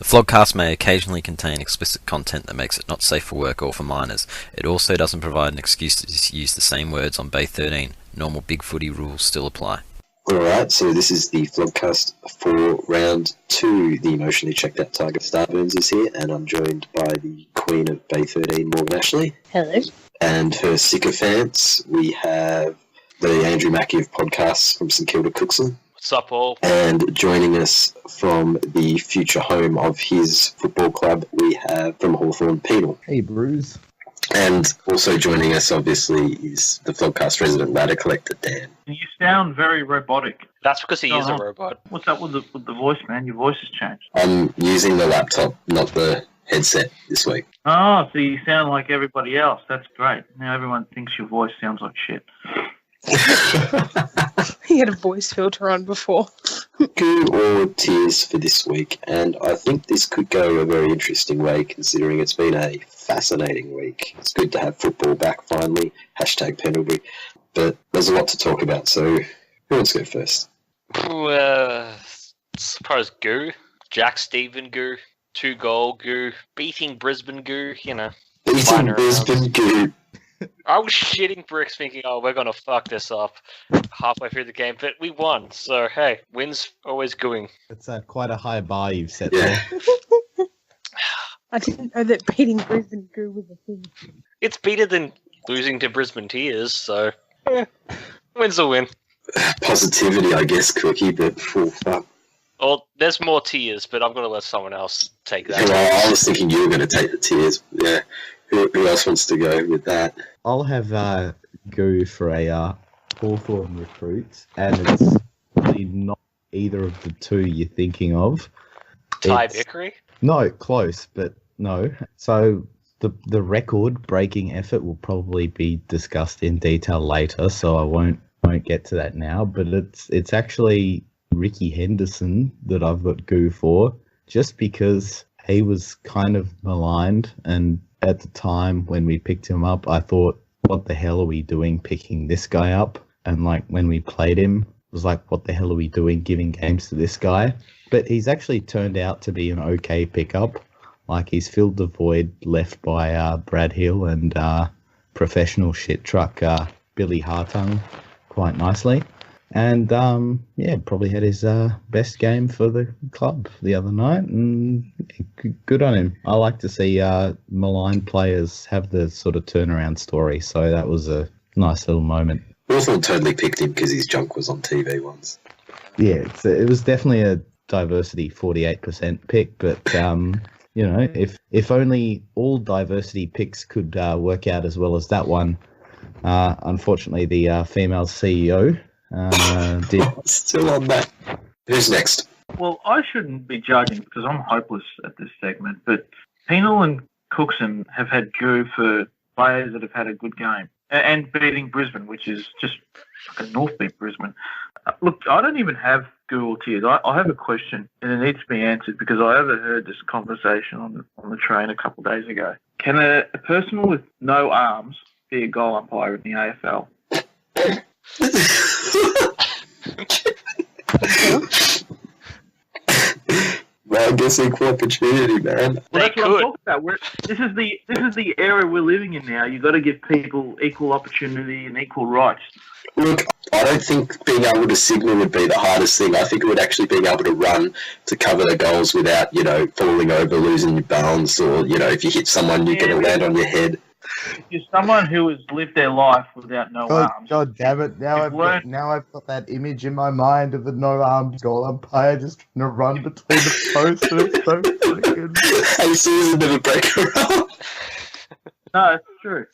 The Flogcast may occasionally contain explicit content that makes it not safe for work or for minors. It also doesn't provide an excuse to use the same words on Bay 13. Normal Big Footy rules still apply. Alright, so this is the Flogcast for round 2. The emotionally checked out Tiger Starburns is here, and I'm joined by the Queen of Bay 13, Morgan Ashley. Hello. And her sycophants, we have the Andrew Mackey of podcasts from St Kilda Cookson. What's up, all? And joining us from the future home of his football club, we have from Hawthorn, Penal. Hey, Bruce. And also joining us, obviously, is the Flogcast resident ladder collector, Dan. You sound very robotic. That's because he is a robot. What's up with the voice, man? Your voice has changed. I'm using the laptop, not the headset, this week. Oh, so you sound like everybody else. That's great. Now everyone thinks your voice sounds like shit. He had a voice filter on before. Goo or tears for this week, and I think this could go a very interesting way considering it's been a fascinating week. It's good to have football back finally, #Penalty, but there's a lot to talk about, so who wants to go first? Suppose Goo, Jack Stephen Goo, 2-goal Goo, beating Brisbane Goo, you know. Beating Brisbane Goo. I was shitting bricks thinking, oh, we're going to fuck this up halfway through the game, but we won. So, hey, wins always gooing. It's quite a high bar you've set Yeah. there. I didn't know that beating Brisbane Goo was a thing. It's better than losing to Brisbane Tears, so win's a win. Positivity, I guess, Cookie, but fuck. Well, there's more tears, but I'm going to let someone else take that. Well, I was thinking you were going to take the tears. Yeah. Who else wants to go with that? I'll have Goo for a Hawthorn recruit, and it's really not either of the two you're thinking of. Ty Vickery? No, close, but no. So the record-breaking effort will probably be discussed in detail later, so I won't get to that now. But it's actually Ricky Henderson that I've got Goo for, just because he was kind of maligned, and at the time when we picked him up, I thought, what the hell are we doing picking this guy up? And like when we played him, it was like, what the hell are we doing giving games to this guy? But he's actually turned out to be an okay pickup. Like he's filled the void left by Brad Hill and professional shit truck Billy Hartung quite nicely. And probably had his best game for the club the other night, and good on him. I like to see maligned players have the sort of turnaround story, so that was a nice little moment. Hawthorn totally picked him because his junk was on TV once. Yeah, it was definitely a diversity 48% pick, but if only all diversity picks could work out as well as that one. Unfortunately, the female CEO Still on that. Who's next? Well, I shouldn't be judging because I'm hopeless at this segment, but Penal and Cookson have had Goo for players that have had a good game and beating Brisbane, which is just fucking North beat Brisbane. Look, I don't even have Goo or tears. I have a question, and it needs to be answered because I overheard this conversation on the train a couple of days ago. Can a person with no arms be a goal umpire in the AFL? Well, I guess equal opportunity, man. Well, that's what I'm talking about. This is the era we're living in now. You've got to give people equal opportunity and equal rights. Look, I don't think being able to signal would be the hardest thing. I think it would actually being able to run to cover the goals without, falling over, losing your balance, or, if you hit someone, you're going to land on your head. You're someone who has lived their life without no arms. God damn it! Now I've got that image in my mind of the no arms goal umpire just trying to run between the posts, and it's so freaking. Hey, Susan never break her arm. No, it's true.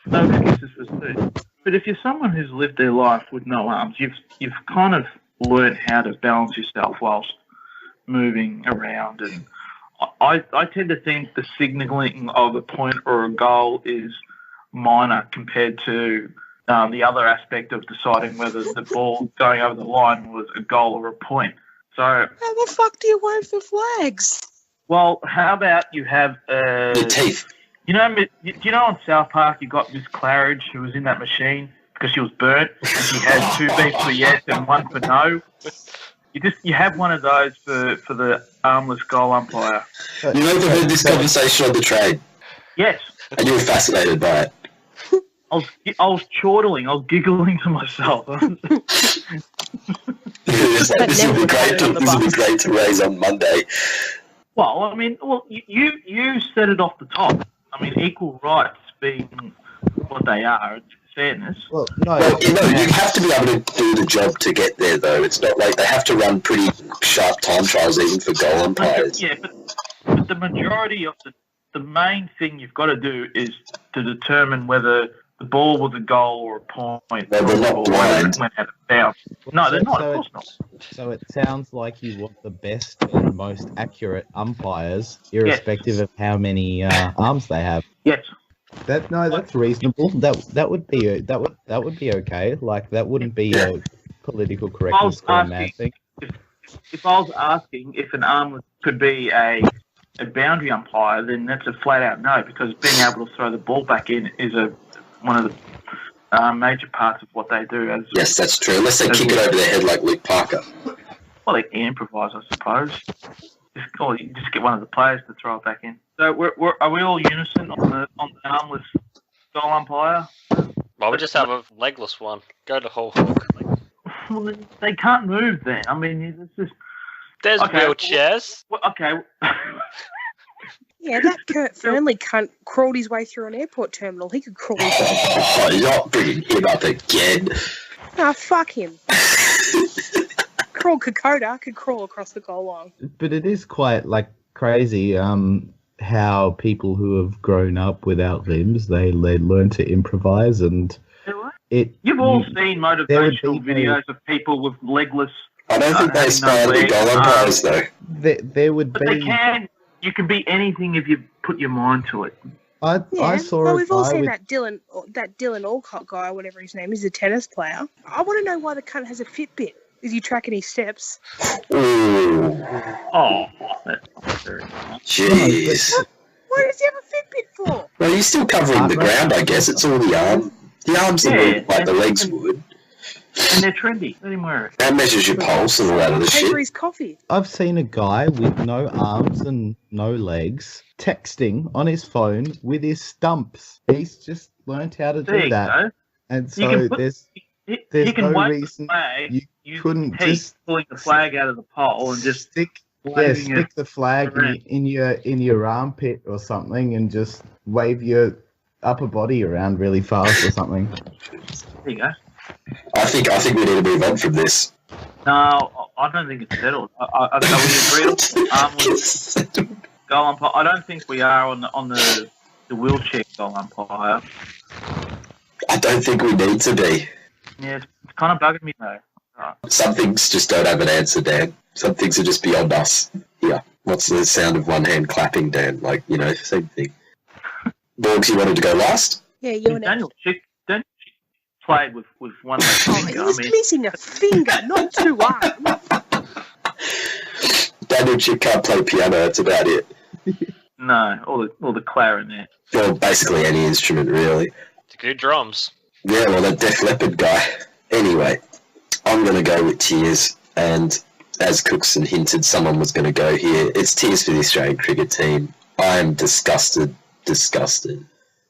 No excuses for Steve. But if you're someone who's lived their life with no arms, you've kind of learned how to balance yourself whilst moving around, and I tend to think the signalling of a point or a goal is minor compared to the other aspect of deciding whether the ball going over the line was a goal or a point. So how the fuck do you wave the flags? Well, how about you have your teeth? Do you know on South Park you got Miss Claridge who was in that machine because she was burnt and she had 2 beeps for yes and 1 for no? You have one of those for the armless goal umpire. You overheard this conversation on the train, Yes. and you were fascinated by it. I was chortling. I was giggling to myself. This will be great to raise on Monday. Well, I mean, you said it off the top. I mean, equal rights being what they are, fairness. Well, no. Well, you have to be able to do the job to get there, though. It's not like they have to run pretty sharp time trials even for goal umpires. Yeah, but the majority of the main thing you've got to do is to determine whether the ball was a goal or a point. Well, they're not blind. Went out of bounds. No, they're not. Of course not. So it sounds like you want the best and most accurate umpires, irrespective of how many arms they have. Yes. That's reasonable. That would be okay. Like that wouldn't be a political correctness or a mad thing. If I was asking if an arm could be a boundary umpire, then that's a flat out no, because being able to throw the ball back in is one of the major parts of what they do. Yes, that's true. Unless they kick it over their head like Luke Parker. Well, they can improvise, I suppose. Or you just get one of the players to throw it back in. So are we all unison on the armless goal umpire? Well, we just have a legless one. Go to whole hog. Well, they can't move then. I mean, it's just... There's wheelchairs. Well, okay. Yeah, that Kurt Fernley cunt crawled his way through an airport terminal. He could crawl his way. Oh, you're not bringing him up again. Ah, fuck him. Crawl Kokoda could crawl across the goal line. But it is quite crazy how people who have grown up without limbs they learn to improvise and You've all seen motivational videos of people with legless. I don't think they aspire to be goal umpires though. There would but be. They can. You can be anything if you put your mind to it. I saw. Well, we've all guy seen with- that Dylan Alcott guy, whatever his name is, a tennis player. I want to know why the cunt has a Fitbit. Is he tracking his steps? Ooh. Oh, that's not very nice. Jeez. What does he have a Fitbit for? Well, he's still covering the ground, I guess. It's all the arm. The arms are like the legs would. And they're trendy. Let him wear it. That measures your pulse and all that other Pay for shit. his coffee. I've seen a guy with no arms and no legs texting on his phone with his stumps. He's just learned how to do that. Go. And You so can put- there's You can no wave reason the flag. you couldn't keep just pulling the flag out of the pole and just stick waving it. the flag around. in your armpit or something and just wave your upper body around really fast or something. There you go. I think we need to move on from this. No, I don't think it's settled. Are we agreed on armless goal umpire? I don't think we are on the wheelchair goal umpire. I don't think we need to be. Yeah, it's kind of bugging me though. Right. Some things just don't have an answer, Dan. Some things are just beyond us. Yeah. What's the sound of one hand clapping, Dan? Same thing. Morgs, you wanted to go last? Yeah, you and Daniel Chick played with one left Oh, finger. he's missing a finger, not two arms. Daniel Chick can't play piano, that's about it. No, all the clarinet. Well, basically any instrument, really. To do drums. Yeah, well, that Def Leppard guy. Anyway, I'm going to go with tears, and as Cookson hinted, someone was going to go here. It's tears for the Australian cricket team. I am disgusted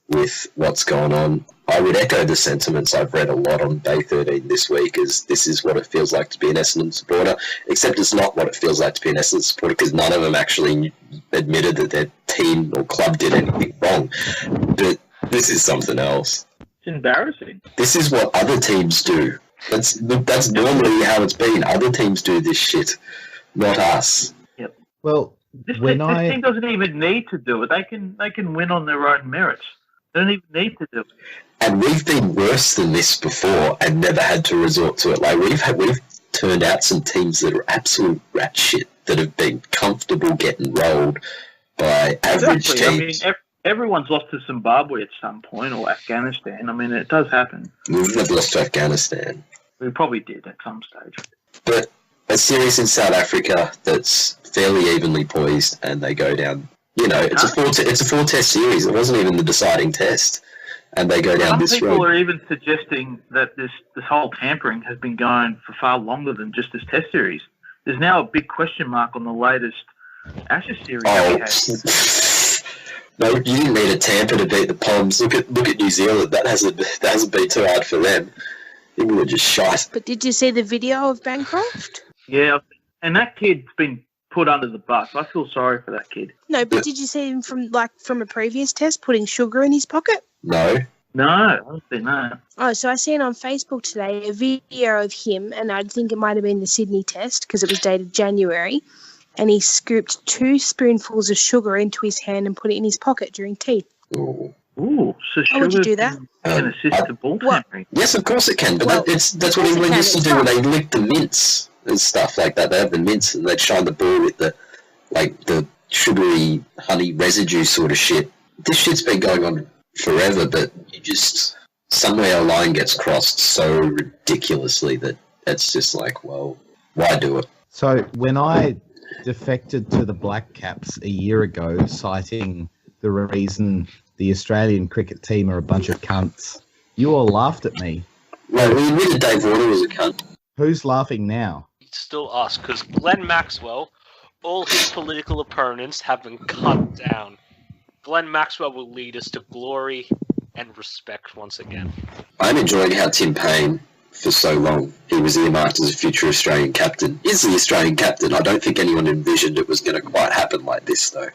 with what's going on. I would echo the sentiments I've read a lot on Day 13 this week, as this is what it feels like to be an Essendon supporter, except it's not what it feels like to be an Essendon supporter, because none of them actually admitted that their team or club did anything wrong. But this is something else. It's embarrassing. This is what other teams do. That's normally how it's been. Other teams do this shit, not us. Well, This team doesn't even need to do it. They can win on their own merits. They don't even need to do it. And we've been worse than this before and never had to resort to it. Like we've turned out some teams that are absolute rat shit that have been comfortable getting rolled by average teams. I mean, everyone's lost to Zimbabwe at some point, or Afghanistan. I mean, it does happen. We've never lost to Afghanistan. We probably did at some stage. But a series in South Africa that's fairly evenly poised, and they go down. It's a four test series. It wasn't even the deciding test, and they go down this road. Some people are even suggesting that this whole tampering has been going for far longer than just this test series. There's now a big question mark on the latest Ashes series. No, you didn't need a Tampa to beat the Poms. Look at New Zealand. That hasn't been too hard for them. People are just shite. But did you see the video of Bancroft? Yeah, and that kid's been put under the bus. I feel sorry for that kid. No, but did you see him from a previous test putting sugar in his pocket? No. No, I haven't seen that. Oh, so I seen on Facebook today a video of him, and I think it might have been the Sydney test because it was dated January, and he scooped 2 spoonfuls of sugar into his hand and put it in his pocket during tea. Ooh. Ooh, so How would you do that? Can assist the ball tampering. Yes, of course it can, but that's what England used to do when they licked the mints and stuff like that. They have the mints and they'd shine the ball with the sugary honey residue sort of shit. This shit's been going on forever, but you just somewhere a line gets crossed so ridiculously that it's just like, well, why do it? So when I defected to the Black Caps a year ago, citing the reason the Australian cricket team are a bunch of cunts, you all laughed at me. Well, we admitted Dave Warner was a cunt. Who's laughing now? It's still us, because Glenn Maxwell, all his political opponents have been cut down. Glenn Maxwell will lead us to glory and respect once again. I'm enjoying how Tim Payne, for so long, he was earmarked as a future Australian captain. Is the Australian captain. I don't think anyone envisioned it was going to quite happen like this, though.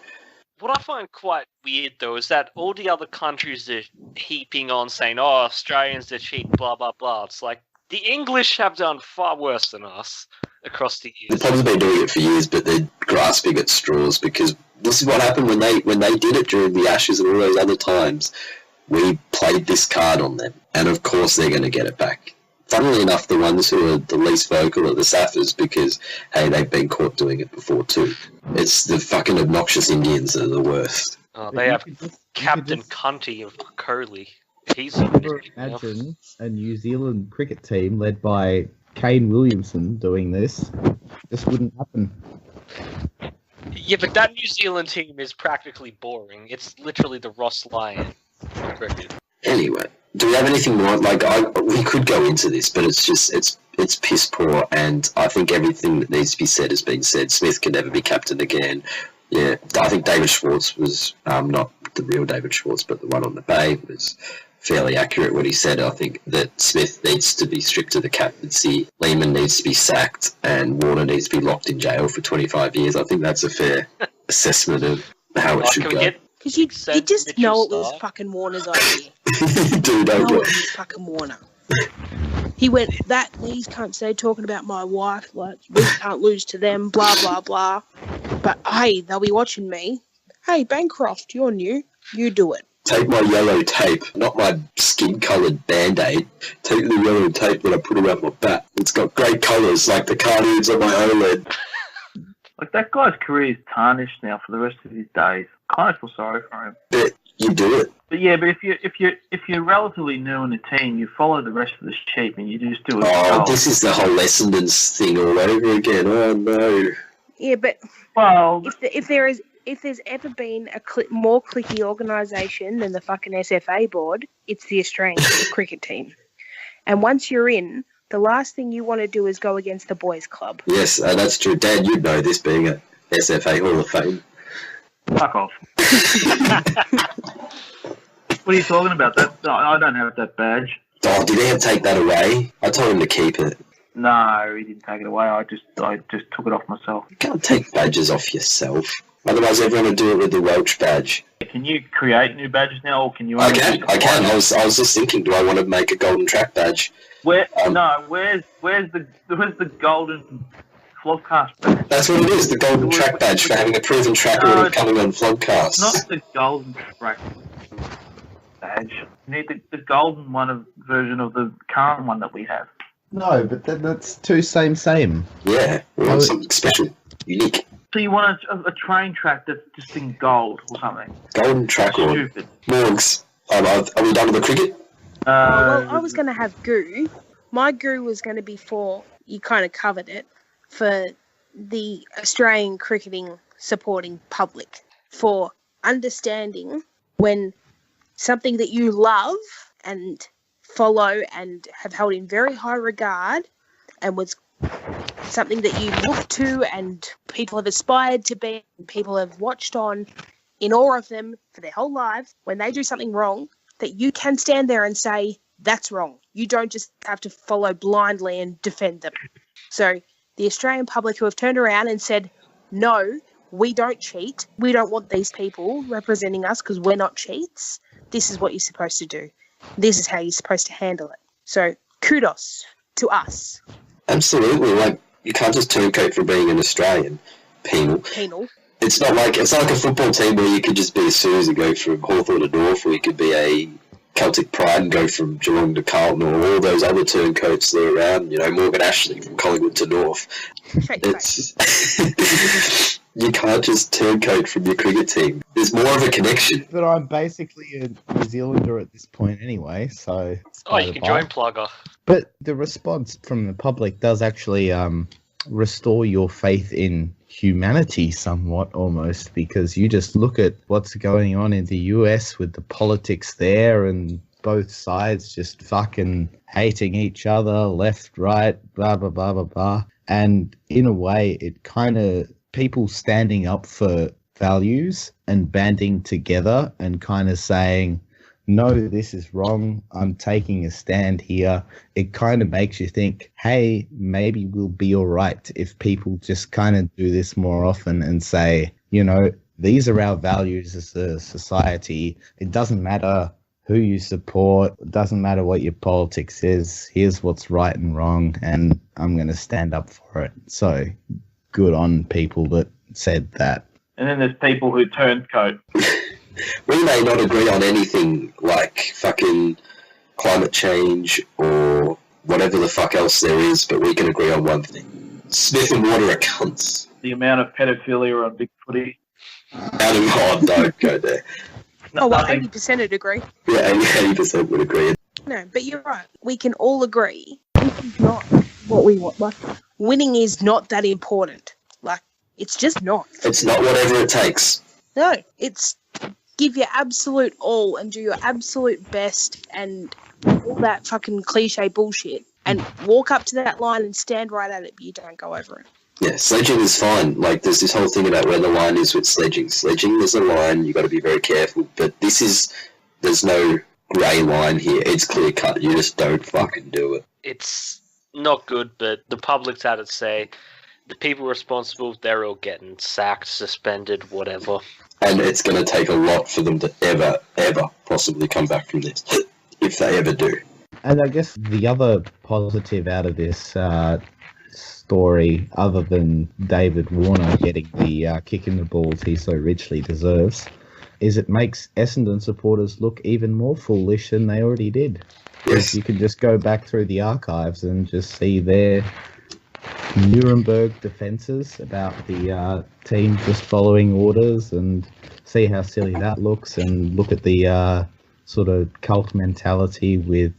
What I find quite weird, though, is that all the other countries are heaping on saying, oh, Australians are cheap, blah, blah, blah. It's like, the English have done far worse than us across the years. They've probably been doing it for years, but they're grasping at straws because this is what happened when they did it during the Ashes and all those other times. We played this card on them, and of course they're going to get it back. Funnily enough, the ones who are the least vocal are the Saffers because, hey, they've been caught doing it before too. It's the fucking obnoxious Indians that are the worst. They have Captain Cunty of Curly. He's imagine a New Zealand cricket team led by Kane Williamson doing this. This wouldn't happen. Yeah, but that New Zealand team is practically boring. It's literally the Ross Lyon of cricket. Anyway, do we have anything more? We could go into this, but it's piss poor, and I think everything that needs to be said has been said. Smith can never be captain again. Yeah, I think David Schwartz was not the real David Schwartz, but the one on the Bay was fairly accurate what he said. I think that Smith needs to be stripped of the captaincy, Lehman needs to be sacked, and Warner needs to be locked in jail for 25 years. I think that's a fair assessment of how it should go. Because you just know it was fucking Warner's idea. You know it was fucking Warner. He went, these cunts, they're talking about my wife, like, we can't lose to them, blah, blah, blah. But, hey, they'll be watching me. Hey, Bancroft, you're new. You do it. Take my yellow tape, not my skin-coloured Band-Aid. Take the yellow tape that I put around my back. It's got great colours, like the cartoons on my OLED. Like, that guy's career is tarnished now for the rest of his days. I kind of feel sorry for him. But you do it. But yeah, but if you're relatively new in the team, you follow the rest of the sheep and you just do it. Oh, this is the whole Essendon's thing all over again. Oh no. Yeah, but well, if there's ever been a more cliquey organisation than the fucking SFA board, it's the Australian cricket team. And once you're in, the last thing you want to do is go against the boys' club. Yes, that's true. Dad, you'd know this being a SFA Hall of Fame. Fuck off. What are you talking about? I don't have that badge. Oh, did he take that away? I told him to keep it. No, he didn't take it away. I just took it off myself. You can't take badges off yourself. Otherwise, everyone would do it with the Welch badge. Can you create new badges now, or can you? I can. I was just thinking, do I want to make a golden track badge? Where's the golden vlogcast badge? That's what it is. The golden track badge for having a proven track record coming on vlogcasts. Not the golden track badge. You need the golden version of the current one that we have. No, but that's two same. Yeah, we want something special, unique. So you want a train track that's just in gold or something? Golden track or stupid. Morgs. Are we done with the cricket? Well, I was going to have goo. My goo was going to be for, you kind of covered it, for the Australian cricketing supporting public, for understanding when something that you love and follow and have held in very high regard and was something that you look to and people have aspired to be, and people have watched on in awe of them for their whole lives, when they do something wrong, that you can stand there and say, that's wrong. You don't just have to follow blindly and defend them. So the Australian public who have turned around and said, no, we don't cheat. We don't want these people representing us because we're not cheats. This is what you're supposed to do. This is how you're supposed to handle it. So kudos to us. Absolutely. Like, you can't just turncoat for being an Australian. Penal. It's not like a football team where you could just be a Suze and go from Hawthorn to North, or you could be a Celtic Pride and go from Geelong to Carlton, or all those other turncoats that are around, Morgan Ashley from Collingwood to North. You can't just turncoat from your cricket team. There's more of a connection. But I'm basically a New Zealander at this point anyway, so... you can join Plugger. But the response from the public does actually restore your faith in humanity somewhat, almost, because you just look at what's going on in the US with the politics there and both sides just fucking hating each other, left, right, blah, blah, blah, blah, blah. And in a way, it kind of... people standing up for values and banding together and kind of saying, no, this is wrong, I'm taking a stand here. It kind of makes you think, hey, maybe we'll be all right if people just kind of do this more often and say, these are our values as a society. It doesn't matter who you support. It doesn't matter what your politics is. Here's what's right and wrong, and I'm going to stand up for it. So good on people that said that. And then there's people who turncoat. We may not agree on anything like fucking climate change or whatever the fuck else there is, but we can agree on one thing. Smith and Water are cunts. The amount of pedophilia on Big Footy. Don't go there. Well, 80% would agree. Yeah, 80% would agree. No, but you're right. We can all agree this is not what we want. Like, winning is not that important. Like, it's just not. It's not whatever it takes. No, it's give your absolute all and do your absolute best and all that fucking cliche bullshit and walk up to that line and stand right at it, but you don't go over it. Yeah, sledging is fine. Like, there's this whole thing about where the line is with sledging. Sledging, there's a line, you got to be very careful. But there's no grey line here. It's clear cut. You just don't fucking do it. It's not good, but the public's had it say the people responsible, they're all getting sacked, suspended, whatever. And it's going to take a lot for them to ever, ever possibly come back from this, if they ever do. And I guess the other positive out of this story, other than David Warner getting the kick in the balls he so richly deserves, is it makes Essendon supporters look even more foolish than they already did. Yes. You can just go back through the archives and just see their Nuremberg defences about the team just following orders and see how silly that looks, and look at the sort of cult mentality with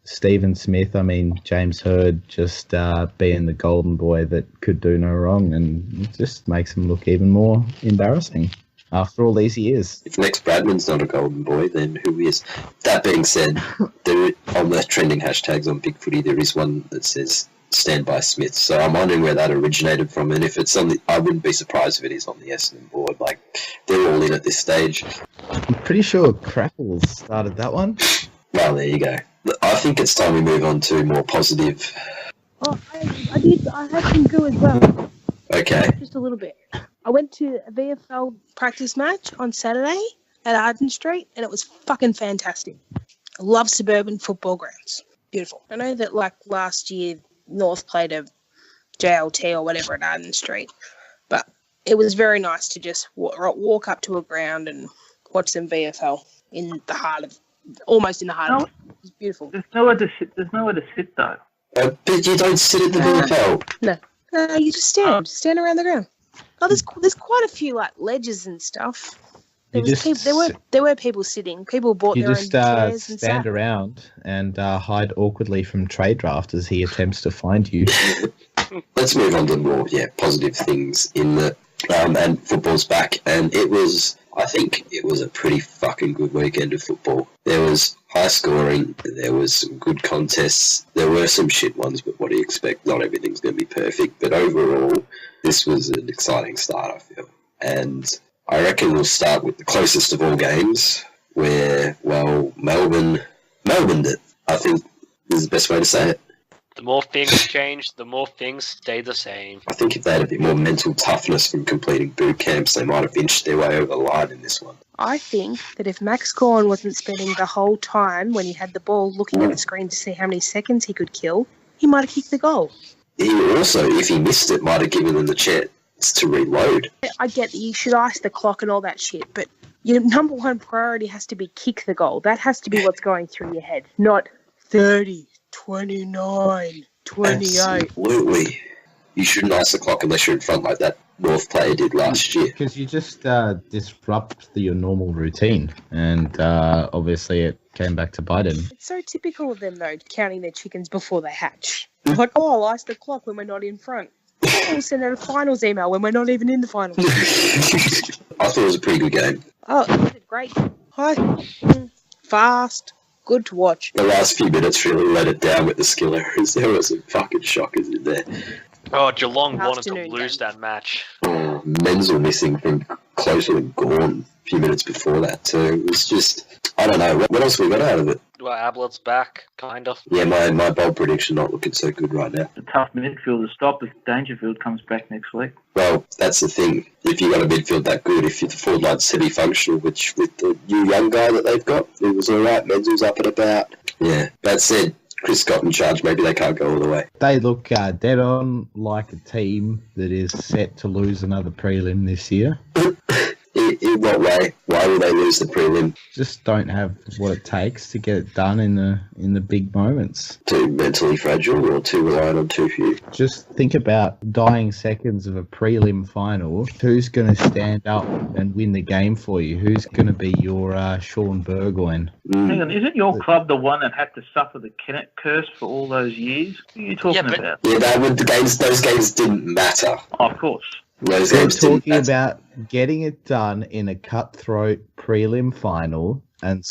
Stephen Smith. I mean, James Hird just being the golden boy that could do no wrong, and it just makes him look even more embarrassing after all these years. If Lex Bradman's not a golden boy, then who is? That being said, on the trending hashtags on Big Footy, there is one that says Stand by Smith. So I'm wondering where that originated from, and if it's on the, I wouldn't be surprised if it is on the Essendon board. Like, they're all in at this stage. I'm pretty sure Crackles started that one. Well, there you go. I think it's time we move on to more positive. Oh, I had some goo as well. Okay. Just a little bit. I went to a VFL practice match on Saturday at Arden Street, and it was fucking fantastic. I love suburban football grounds. Beautiful. I know that, like, last year North played a JLT or whatever at Arden Street, but it was very nice to just walk up to a ground and watch some VFL in the heart of, almost in the heart of it. It was beautiful. There's nowhere to sit. There's nowhere to sit though. But you don't sit at the VFL. No, you just stand around the ground. Oh, there's quite a few like ledges and stuff. There were people sitting. People bought their own chairs and You just stand around and hide awkwardly from trade draft as he attempts to find you. Let's move on to more positive things in the and football's back, and it was. I think it was a pretty fucking good weekend of football. There was high scoring, there was some good contests, there were some shit ones, but what do you expect? Not everything's going to be perfect, but overall, this was an exciting start, I feel. And I reckon we'll start with the closest of all games, where, well, Melbourne it. I think is the best way to say it. The more things change, the more things stay the same. I think if they had a bit more mental toughness from completing boot camps, they might have inched their way over the line in this one. I think that if Max Gawn wasn't spending the whole time when he had the ball looking at the screen to see how many seconds he could kill, he might have kicked the goal. He also, if he missed it, might have given them the chance to reload. I get that you should ice the clock and all that shit, but your number one priority has to be kick the goal. That has to be what's going through your head, not 30, 29, 28. Absolutely. You shouldn't ice the clock unless you're in front like that North player did last year. Because you just disrupt your normal routine, and obviously it came back to bite him. It's so typical of them, though, counting their chickens before they hatch. Like, oh, I'll ice the clock when we're not in front. We'll send out a finals email when we're not even in the finals. I thought it was a pretty good game. Oh, it was great. High, fast, good to watch. The last few minutes really let it down with the skill errors. There were some fucking shockers in there. Oh, Geelong wanted to Afternoon lose game. that match. Oh, Menzel missing from closer than Gawn a few minutes before that too. It was just, I don't know, what else we got out of it? Well, Ablett's back, kind of. Yeah, my bold prediction not looking so good right now. It's a tough midfield to stop if Dangerfield comes back next week. Well, that's the thing. If you got a midfield that good, if the forward line's semi-functional, which with the new young guy that they've got, it was all right. Menzel's up and about. Yeah, that said, Chris got in charge. Maybe they can't go all the way. They look dead on like a team that is set to lose another prelim this year. In what way? Why will they lose the prelim? Just don't have what it takes to get it done in the big moments. Too mentally fragile or too reliant on too few? Just think about dying seconds of a prelim final. Who's going to stand up and win the game for you? Who's going to be your Sean Burgoyne? Hang on, isn't your club the one that had to suffer the Kennett curse for all those years? What are you talking about? Yeah, those games didn't matter. Oh, of course. Those They're games didn't talking matter. about getting it done in a cutthroat prelim final, and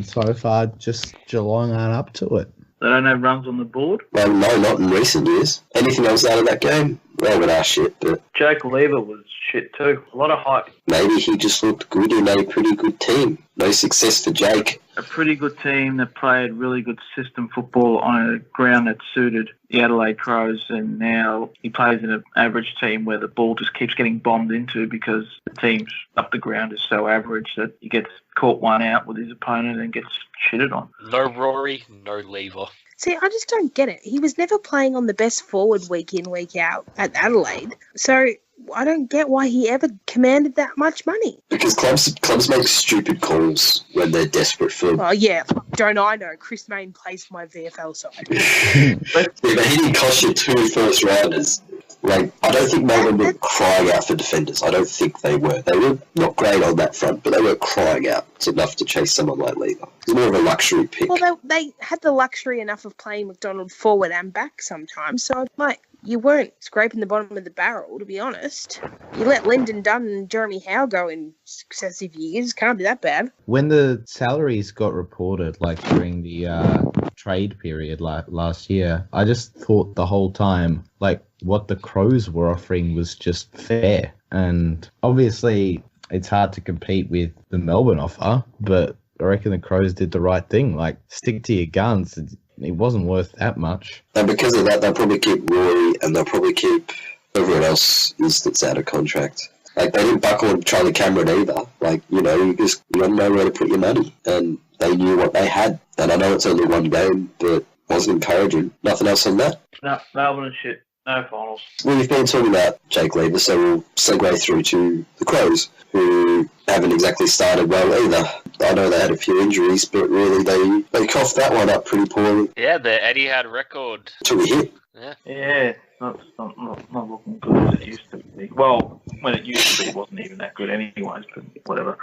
so far just Geelong aren't up to it. They don't have runs on the board. Well, no, not in recent years. Anything else out of that game? Relevant our shit, but Jake Lever was shit too. A lot of hype. maybe he just looked good in a pretty good team. No success for Jake. A pretty good team that played really good system football on a ground that suited the Adelaide Crows, and now he plays in an average team where the ball just keeps getting bombed into because the team's up the ground is so average that he gets caught one out with his opponent and gets shitted on. No Rory, no Lever. See, I just don't get it. He was never playing on the best forward week in, week out at Adelaide. So I don't get why he ever commanded that much money. Because clubs make stupid calls when they're desperate for... Oh, yeah. Don't I know? Chris Mayne plays for my VFL side. Yeah, but he didn't cost you 2 first rounders. Like, I don't think Melbourne were crying out for defenders. I don't think they were. They were not great on that front, but they were crying out. It's enough to chase someone like Lever. It's more of a luxury pick. Well, they had the luxury enough of playing McDonald forward and back sometimes, so like you weren't scraping the bottom of the barrel, to be honest. You let Lyndon Dunn and Jeremy Howe go in successive years. Can't be that bad. When the salaries got reported, like during the trade period last year, I just thought the whole time, like, what the Crows were offering was just fair. And obviously, it's hard to compete with the Melbourne offer, but I reckon the Crows did the right thing. Like, stick to your guns. It wasn't worth that much. And because of that, they'll probably keep Rory and they'll probably keep everyone else that's out of contract. Like, they didn't buckle on Charlie Cameron either. Like, you don't know where to put your money. And they knew what they had. And I know it's only one game, but wasn't encouraging. Nothing else on that? No, Melbourne and shit. No finals. Well, we've been talking about Jake Lever, so we'll segue through to the Crows, who haven't exactly started well either. I know they had a few injuries, but really they coughed that one up pretty poorly. Yeah, the Etihad record. Took a hit. Yeah, not looking good as it used to be. Well, when it used to be, it wasn't even that good anyways, but whatever.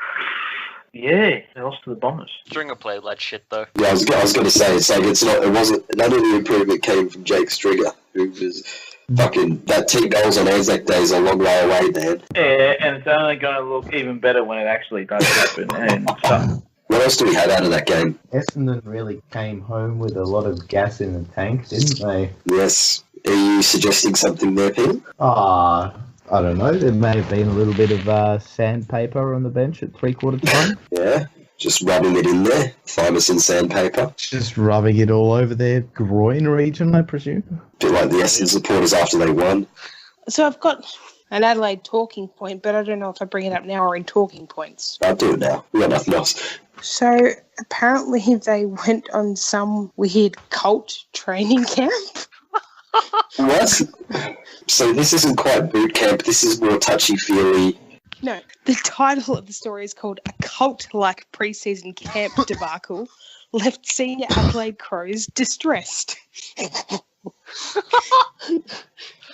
Yeah, they lost to the Bombers. Stringer played like shit though. Yeah, I was going to say, it's like it wasn't, none of the improvement came from Jake Stringer, who was Fucking that 10 goals on Anzac Day is a long way away, man. Yeah, and it's only going to look even better when it actually does happen. And so, What else do we have out of that game? Essendon really came home with a lot of gas in the tank, didn't they? Yes. Are you suggesting something there, Pete? I don't know. There may have been a little bit of sandpaper on the bench at 3/4 time. Yeah. Just rubbing it in there. Thymus and sandpaper. Just rubbing it all over their groin region, I presume. Bit like the Essendon supporters after they won. So I've got an Adelaide talking point, but I don't know if I bring it up now or in talking points. I'll do it now. We got nothing else. So apparently they went on some weird cult training camp. What? So this isn't quite boot camp. This is more touchy-feely. No, the title of the story is called A Cult-Like Pre-Season Camp Debacle Left Senior Adelaide Crows Distressed.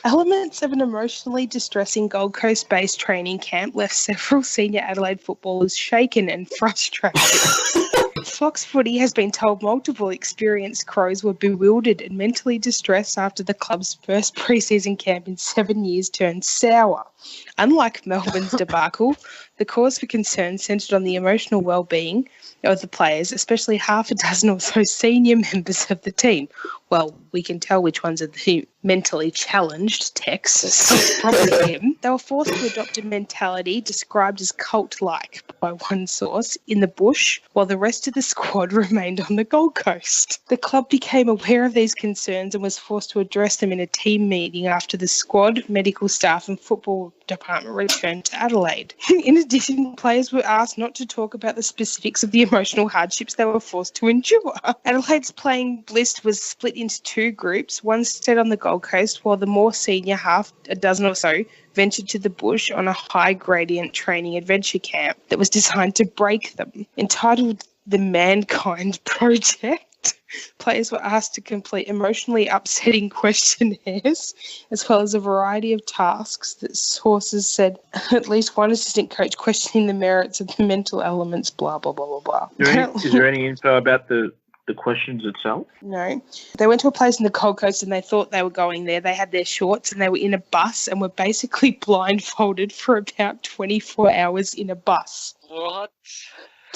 Elements of an emotionally distressing Gold Coast-based training camp left several senior Adelaide footballers shaken and frustrated. Fox Footy has been told multiple experienced Crows were bewildered and mentally distressed after the club's first pre-season camp in 7 years turned sour. Unlike Melbourne's debacle, the cause for concern centred on the emotional well-being of the players, especially half a dozen or so senior members of the team. Well, we can tell which ones are the mentally challenged, Tex, so it's probably him. They were forced to adopt a mentality described as cult-like by one source in the bush, while the rest of the squad remained on the Gold Coast. The club became aware of these concerns and was forced to address them in a team meeting after the squad, medical staff and football department returned to Adelaide. In addition, players were asked not to talk about the specifics of the emotional hardships they were forced to endure. Adelaide's playing list was split into two groups. One stayed on the Gold Coast, while the more senior half a dozen or so ventured to the bush on a high gradient training adventure camp that was designed to break them. Entitled the Mankind Project, players were asked to complete emotionally upsetting questionnaires as well as a variety of tasks that sources said at least one assistant coach questioning the merits of the mental elements, blah, blah, blah, blah, blah. is there any info about the questions itself? No. They went to a place in the Gold Coast and they thought they were going there. They had their shorts and they were in a bus and were basically blindfolded for about 24 hours in a bus. What?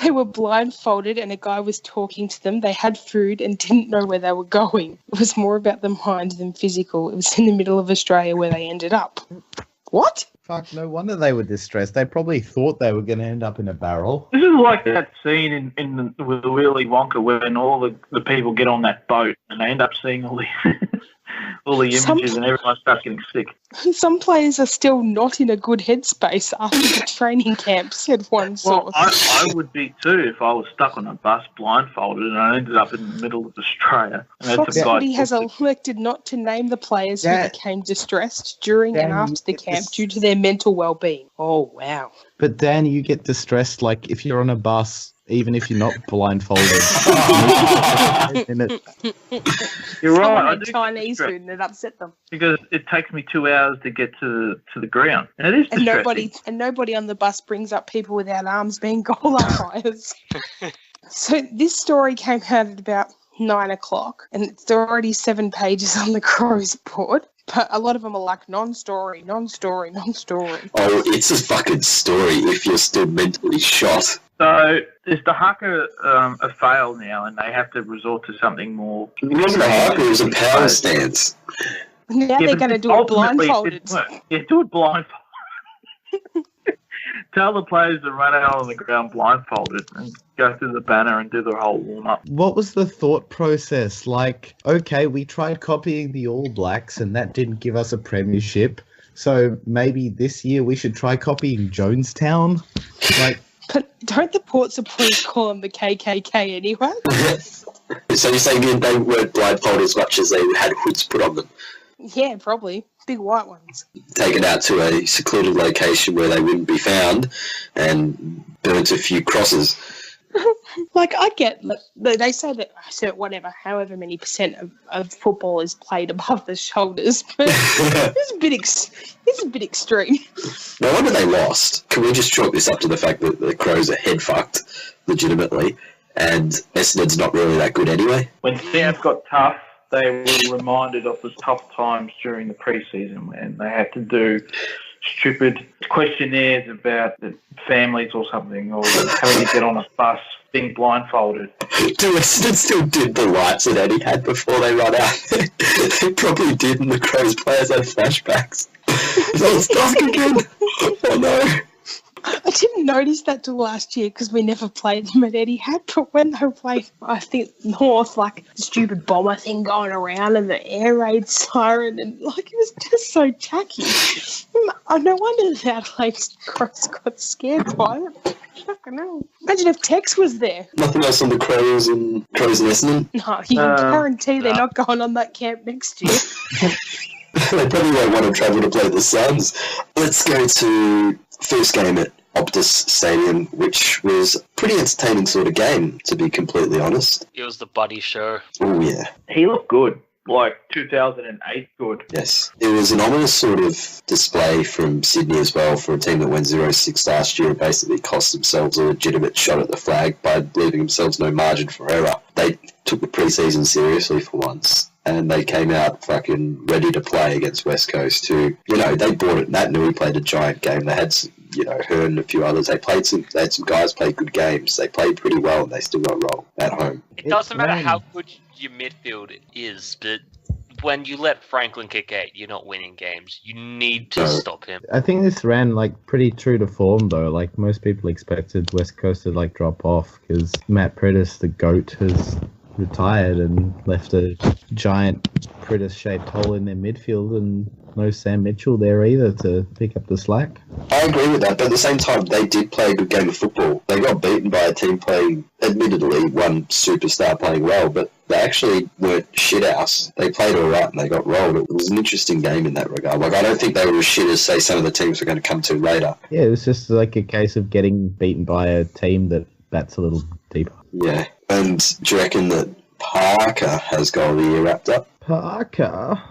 They were blindfolded and a guy was talking to them. They had food and didn't know where they were going. It was more about the mind than physical. It was in the middle of Australia where they ended up. What? Fuck, no wonder they were distressed. They probably thought they were going to end up in a barrel. This is like that scene with Willy Wonka when all the people get on that boat and they end up seeing all the images and everyone starts getting sick. Some players are still not in a good headspace after the training camp, said one source. Well, I would be too if I was stuck on a bus blindfolded and I ended up in the middle of Australia. Fox Footy has elected not to name the players who became distressed during and after the camp due to their mental well-being. Oh, wow. But Dan, you get distressed like if you're on a bus, even if you're not blindfolded. You're right. Someone I had do Chinese food and it upset them. because it takes me 2 hours to get to the ground, and it is distressing. And nobody on the bus brings up people without arms being goal umpires. So this story came out at about 9 o'clock, and it's already 7 pages on the Crows board. But a lot of them are like non-story. Oh, it's a fucking story if you're still mentally shot. So is the haka a fail now, and they have to resort to something more? It wasn't a haka, it was a power stance. Now they're going to do it blindfolded. Yeah, do it blindfolded. Tell the players to run out on the ground blindfolded and go through the banner and do the whole warm-up. What was the thought process? Like, okay, we tried copying the All Blacks and that didn't give us a premiership, so maybe this year we should try copying Jonestown? Like, but don't the Ports of Police call them the KKK anyway? So you're saying they weren't blindfolded as much as they had hoods put on them? Yeah, probably. Big white ones. Taken out to a secluded location where they wouldn't be found and burnt a few crosses. Like, I get, they say that, whatever, however many percent of football is played above the shoulders, but it's a bit extreme. No wonder they lost. Can we just chalk this up to the fact that the Crows are head fucked, legitimately, and Essendon's not really that good anyway? When South got tough, they were reminded of the tough times during the pre-season when they had to do stupid questionnaires about the families or something, or having to get on a bus being blindfolded. Do Essendon still did the lights that Eddie had before they run out? They probably did, and the Crows players had flashbacks. It's dark again. Oh no. I didn't notice that till last year because we never played them at Etihad, but when they played, I think, North, like the stupid bomber thing going around and the air raid siren, and like it was just so tacky. No wonder the Adelaide Crows got scared by it. Fucking hell. Imagine if Tex was there. Nothing else on the Crows and Essendon? No, you can guarantee they're not going on that camp next year. They probably won't want to travel to play the Suns. Let's go to first game at Optus Stadium, which was a pretty entertaining sort of game, to be completely honest. It was the buddy show. Oh, yeah. He looked good, like 2008 good. Yes. It was an ominous sort of display from Sydney as well for a team that went 0-6 last year and basically cost themselves a legitimate shot at the flag by leaving themselves no margin for error. They took the pre-season seriously for once, and they came out fucking ready to play against West Coast, who, they bought it. Nat Nui played a giant game. They had, Hearn and a few others. They had some guys play good games. They played pretty well, and they still got rolled at home. It doesn't matter how good your midfield is, but when you let Franklin kick 8, you're not winning games. You need to stop him. I think this ran pretty true to form though. Like most people expected West Coast to drop off because Matt Predis, the GOAT, has retired and left a giant Predis-shaped hole in their midfield, and no Sam Mitchell there either to pick up the slack. I agree with that, but at the same time, they did play a good game of football. They got beaten by a team playing, admittedly, one superstar playing well, but they actually weren't shithouse. They played all right and they got rolled. It was an interesting game in that regard. I don't think they were as shit as, say, some of the teams we're going to come to later. Yeah, it was just a case of getting beaten by a team that bats a little deeper. Yeah, and do you reckon that Parker has goal of the year wrapped up? Parker.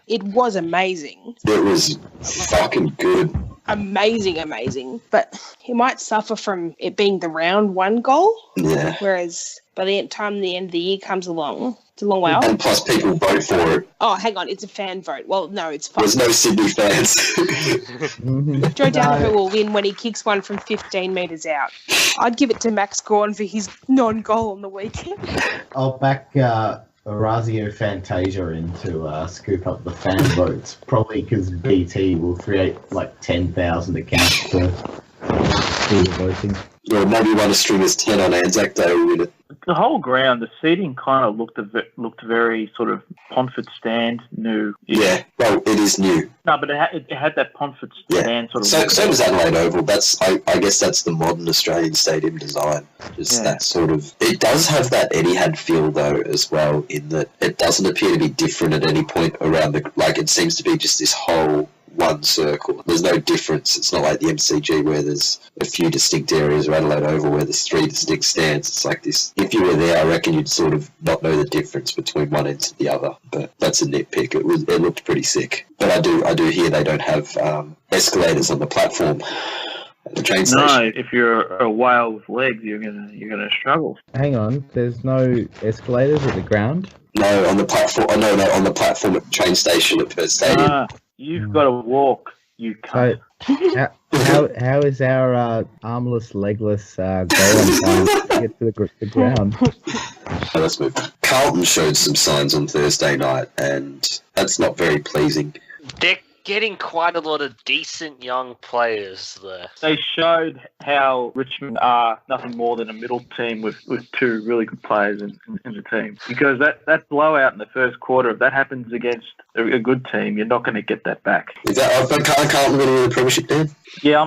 It was amazing. It was fucking good. Amazing. But he might suffer from it being the round one goal. Yeah. Whereas by the time the end of the year comes along, it's a long way off. And plus people vote for it. Oh, hang on. It's a fan vote. Well, no, it's fine. There's no Sydney fans. Joe Daniher will win when he kicks one from 15 metres out. I'd give it to Max Gawn for his non-goal on the weekend. I'll back Orazio Fantasia in to scoop up the fan votes, probably because BT will create 10,000 accounts to do the voting. Or maybe one of Stringer's 10 on Anzac Day will win it. The whole ground, the seating kind of looked very sort of Ponford stand new. Yeah, well, it is new. No, but it had that Ponford stand sort of. So does Adelaide Oval. I guess that's the modern Australian stadium design. That sort of. It does have that Etihad feel though as well, in that it doesn't appear to be different at any point around the. It seems to be just this whole one circle. There's no difference. It's not like the MCG where there's a few distinct areas, or Adelaide Oval where there's 3 distinct stands. It's like this. If you were there, I reckon you'd sort of not know the difference between one end to the other. But that's a nitpick. It looked pretty sick. But I do hear they don't have escalators on the platform at the train station. No, if you're a whale with legs, you're gonna struggle. Hang on, there's no escalators at the ground? No, on the platform. Oh, no, on the platform at the train station at Perth Stadium. You've got to walk, you cunt. How is our armless, legless goal to get to the ground? So let's move. Carlton showed some signs on Thursday night, and that's not very pleasing. They're getting quite a lot of decent young players there. They showed how Richmond are nothing more than a middle team with 2 really good players in the team. Because that blowout in the first quarter, if that happens against a good team, you're not going to get that back. Is that Carlton winning the premiership, Dan? Yeah,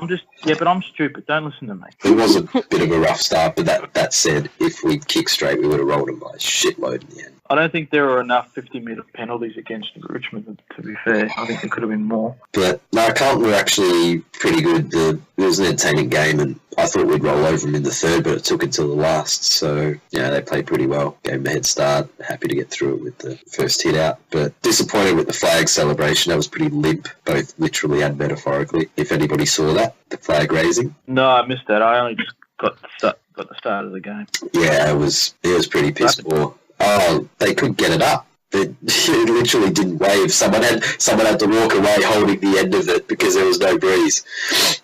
but I'm stupid. Don't listen to me. It was a bit of a rough start, but that said, if we'd kicked straight, we would have rolled them by a shitload in the end. I don't think there were enough 50-metre penalties against Richmond, to be fair. I think there could have been more. But no, Carlton were actually pretty good. It was an entertaining game, and I thought we'd roll over them in the third, but it took until the last. So, they played pretty well. Gave them a head start. Happy to get through it with the first hit out. But disappointed with the flag celebration. That was pretty limp, both literally and metaphorically. If anybody saw that, the flag raising. No, I missed that. I only just got the start of the game. Yeah, it was pretty piss poor. Oh, they could get it up. It literally didn't wave. Someone had to walk away holding the end of it because there was no breeze.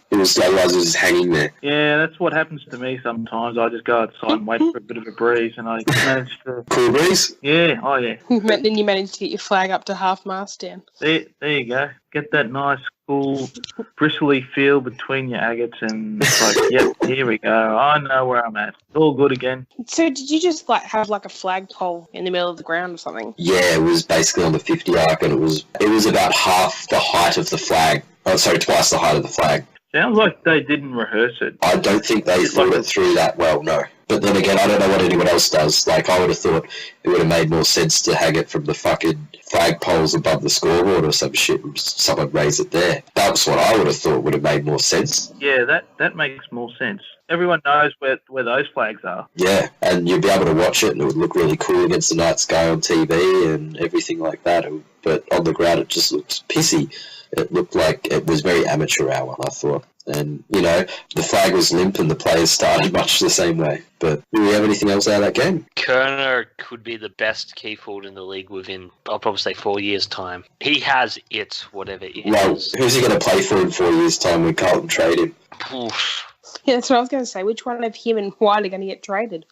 Otherwise it was just hanging there. Yeah, that's what happens to me sometimes. I just go outside and wait for a bit of a breeze, and I manage to... Cool breeze? Yeah, oh yeah. Then you managed to get your flag up to half mast down. There you go. Get that nice, cool, bristly feel between your agates, and it's like, yep, here we go. I know where I'm at. It's all good again. So did you just have a flagpole in the middle of the ground or something? Yeah, it was basically on the 50 arc, and it was about half the height of the flag. Oh, sorry, twice the height of the flag. Sounds like they didn't rehearse it. I don't think they thought it through that well, no. But then again, I don't know what anyone else does. Like, I would have thought it would have made more sense to hang it from the fucking flagpoles above the scoreboard or some shit and someone raise it there. That was what I would have thought would have made more sense. Yeah, that makes more sense. Everyone knows where those flags are. Yeah, and you'd be able to watch it and it would look really cool against the night sky on TV and everything like that. But on the ground, it just looked pissy. It looked like it was very amateur hour, I thought. And, the flag was limp and the players started much the same way. But do we have anything else out of that game? Kerner could be the best key forward in the league within, I'll probably say, 4 years' time. He has it, whatever it Well, is. who's he going to play for in 4 years' time when Carlton trade him? Oof. Yeah, that's what I was going to say. Which one of him and White are going to get traded?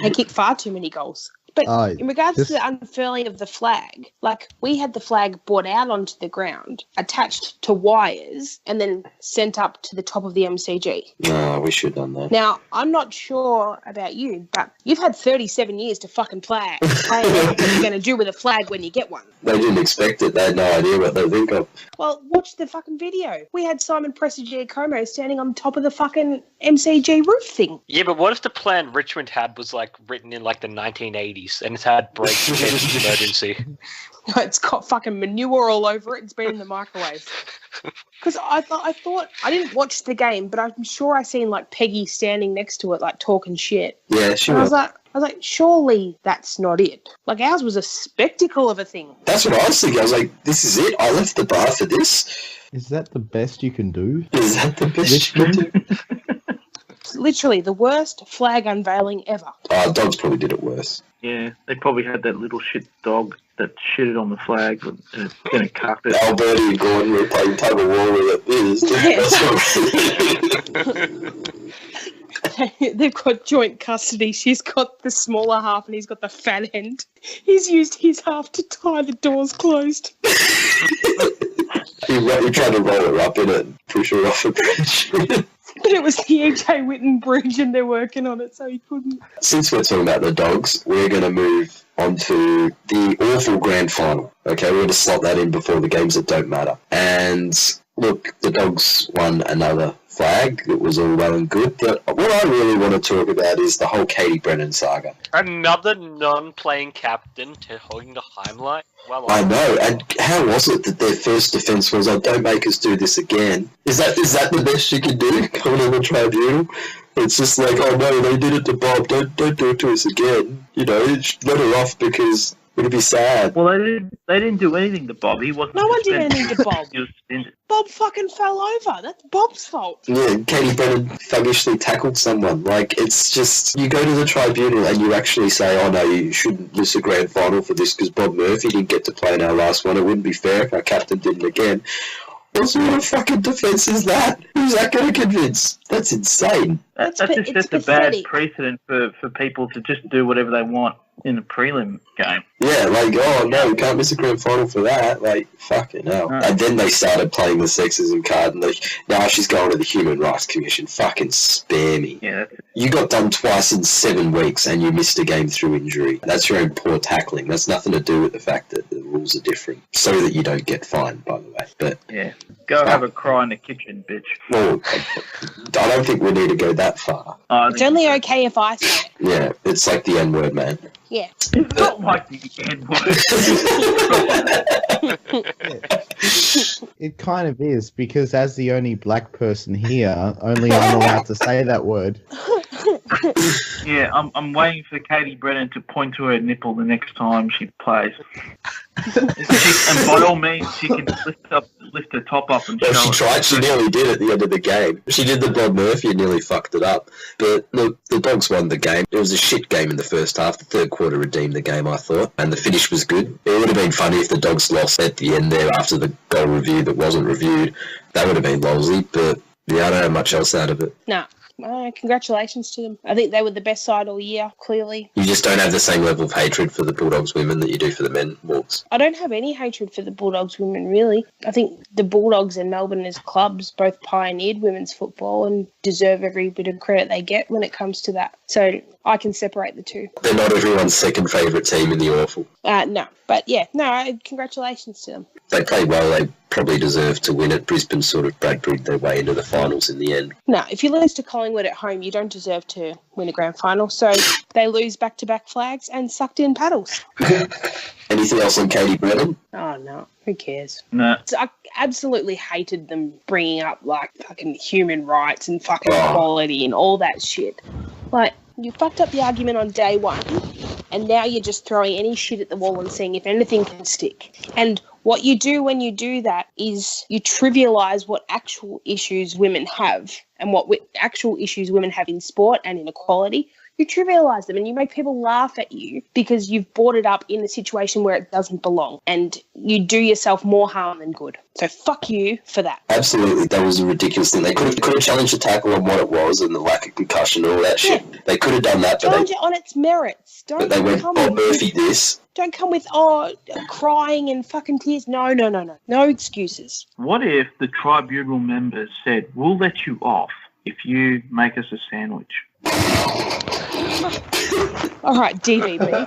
They kick far too many goals. But in regards to the unfurling of the flag, we had the flag brought out onto the ground, attached to wires, and then sent up to the top of the MCG. No, we should have done that. Now, I'm not sure about you, but you've had 37 years to fucking plan what you're going to do with a flag when you get one. They didn't expect it. They had no idea what they think of. Well, watch the fucking video. We had Simon Prestigiacomo standing on top of the fucking MCG roof thing. Yeah, but what if the plan Richmond had was written in the 1980s and it's had break defense emergency? It's got fucking manure all over it. It's been in the microwave. Because I thought I didn't watch the game, but I'm sure I seen Peggy standing next to it, talking shit. Yeah, she and was. I was like, surely that's not it. Ours was a spectacle of a thing. That's what I was thinking. I was like, this is it. I left the bar for this. Is that the best you can do? Is that the best you can do? Literally the worst flag unveiling ever. Dogs probably did it worse. Yeah, they probably had that little shit dog that shitted on the flag and then it cucked it. Alberti and Gordon were playing tug of war with it. They've got joint custody. She's got the smaller half and he's got the fat end. He's used his half to tie the doors closed. He tried to roll her up in it and push her off a bridge. But it was the EJ Whitten Bridge and they're working on it, so he couldn't. Since we're talking about the Dogs, we're going to move on to the awful grand final. Okay, we're going to slot that in before the games that don't matter. And look, the Dogs won another flag. It was all well and good. But what I really want to talk about is the whole Katie Brennan saga. Another non-playing captain to holding the limelight. Well, I know, and how was it that their first defence was, "Oh, don't make us do this again"? Is that the best you can do? Coming to the tribunal, it's just like, "Oh no, they did it to Bob. Don't do it to us again." Let her off because it'd be sad. Well, they didn't do anything to Bob. He wasn't. No one did anything to Bob. He was suspended. Bob fucking fell over. That's Bob's fault. Yeah, Katie Brennan thuggishly tackled someone. It's just, you go to the tribunal and you actually say, "Oh no, you shouldn't miss a grand final for this because Bob Murphy didn't get to play in our last one. It wouldn't be fair if our captain didn't again." What sort of fucking defence is that? Who's that going to convince? That's insane. That just sets a bad precedent for people to just do whatever they want in a prelim game. Yeah, oh no, you can't miss a grand final for that. Fucking hell. No. And then they started playing the sexism card, and now she's going to the Human Rights Commission. Fucking spare me. Yeah. You got done twice in 7 weeks, and you missed a game through injury. That's your own poor tackling. That's nothing to do with the fact that the rules are different, so that you don't get fined, by the way. But yeah, go have a cry in the kitchen, bitch. Well, I don't think we need to go that far. It's only okay if I say it. Yeah, it's like the N-word, man. Yeah. It's not like the N-word. It kind of is, because as the only black person here, only I'm allowed to say that word. Yeah, I'm waiting for Katie Brennan to point to her nipple the next time she plays. And by all means, she can lift up lift her top up and Well, show she it. tried. She nearly did at the end of the game. She did the Bob Murphy and nearly fucked it up. But the Dogs won the game. It was a shit game in the first half. The third quarter redeemed the game, I thought. And the finish was good. It would have been funny if the Dogs lost at the end there after the goal review that wasn't reviewed. That would have been lolsy. But, yeah, I don't have much else out of it. Nah. Congratulations to them. I think they were the best side all year, clearly. You just don't have the same level of hatred for the Bulldogs women that you do for the men, Morgs. I don't have any hatred for the Bulldogs women, really. I think the Bulldogs and Melbourne as clubs both pioneered women's football and deserve every bit of credit they get when it comes to that. So I can separate the two. They're not everyone's second favourite team in the awful. No. But, yeah, congratulations to them. They played well. They probably deserve to win it. Brisbane sort of Bradbury'd their way into the finals in the end. No, if you lose to Collingwood at home, you don't deserve to win a grand final. So they lose back-to-back flags and sucked in paddles. Anything else on Katie Brennan? Oh, no. Who cares? No. I absolutely hated them bringing up, like, fucking human rights and fucking equality and all that shit. Like, you fucked up the argument on day one, and now you're just throwing any shit at the wall and seeing if anything can stick. And what you do when you do that is you trivialise what actual issues women have and what actual issues women have in sport and in equality. You trivialise them and you make people laugh at you because you've brought it up in a situation where it doesn't belong, and you do yourself more harm than good. So fuck you for that. Absolutely. That was a ridiculous thing. They could have challenged the tackle on what it was and the lack of concussion and all that shit. Yeah. They could have done that. Challenge it on its merits. But they went Bob Murphy this. Don't come with, crying and fucking tears. No. No excuses. What if the tribunal members said, we'll let you off if you make us a sandwich? All right, DVB. I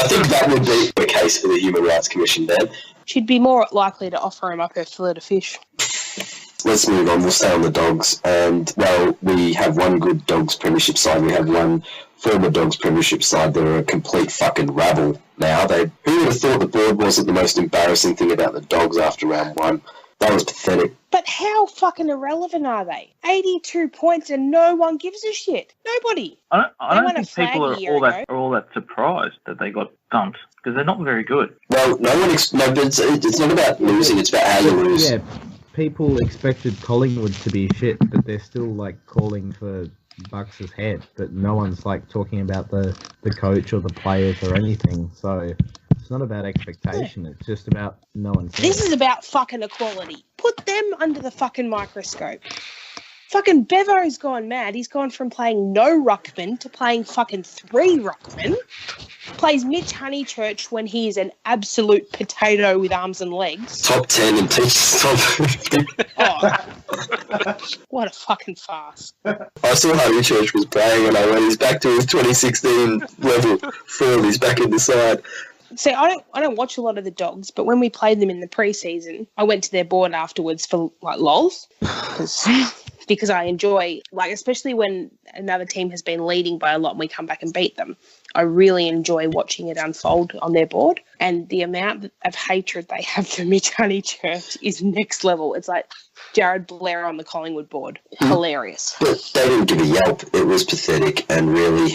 think that would be the case for the Human Rights Commission, Dan. She'd be more likely to offer him up her fillet of fish. Let's move on. We'll stay on the Dogs. And, well, we have one good Dogs premiership side. We have one former Dogs premiership side. They're a complete fucking rabble now. Who would have thought the board wasn't the most embarrassing thing about the Dogs after round one? That was pathetic. But how fucking irrelevant are they? 82 points and no one gives a shit. Nobody. I don't think people are all that surprised that they got dumped, because they're not very good. Well, but it's not about losing, it's about how you lose. Yeah, people expected Collingwood to be shit, but they're still, like, calling for Bucks' head, but no one's, like, talking about the coach or the players or anything, so... It's not about expectation, it's just about no one cares. This is about fucking equality. Put them under the fucking microscope. Fucking Bevo's gone mad. He's gone from playing no ruckman to playing fucking 3 ruckman. Plays Mitch Honeychurch when he is an absolute potato with arms and legs. Top 10 and teaches top. What a fucking farce. I saw Honeychurch was playing and I went, he's back to his 2016 level. Form, he's back in the side. See, I don't watch a lot of the Dogs, but when we played them in the pre-season, I went to their board afterwards for, like, lols. Because I enjoy, like, especially when another team has been leading by a lot and we come back and beat them, I really enjoy watching it unfold on their board. And the amount of hatred they have for Mitch Honeychurch is next level. It's like Jared Blair on the Collingwood board. Hilarious. But they didn't give a yelp. It was pathetic and really...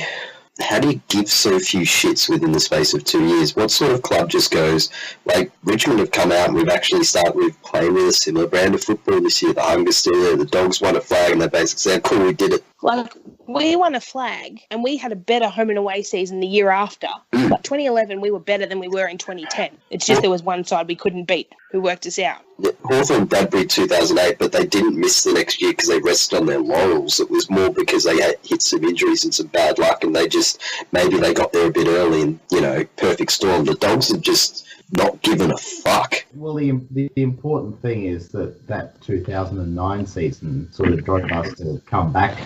How do you give so few shits within the space of 2 years? What sort of club just goes, like, Richmond have come out and we've actually started with playing with a similar brand of football this year. The hunger's still there. The Dogs won a flag and they basically said, cool, we did it. Like, we won a flag and we had a better home and away season the year after. Like 2011, we were better than we were in 2010. It's just there was one side we couldn't beat who worked us out. Yeah, Hawthorn Bradbury 2008, but they didn't miss the next year because they rested on their laurels. It was more because they had hit some injuries and some bad luck and maybe they got there a bit early and, perfect storm. The Dogs have just not given a fuck. Well, the important thing is that 2009 season sort of drove us to come back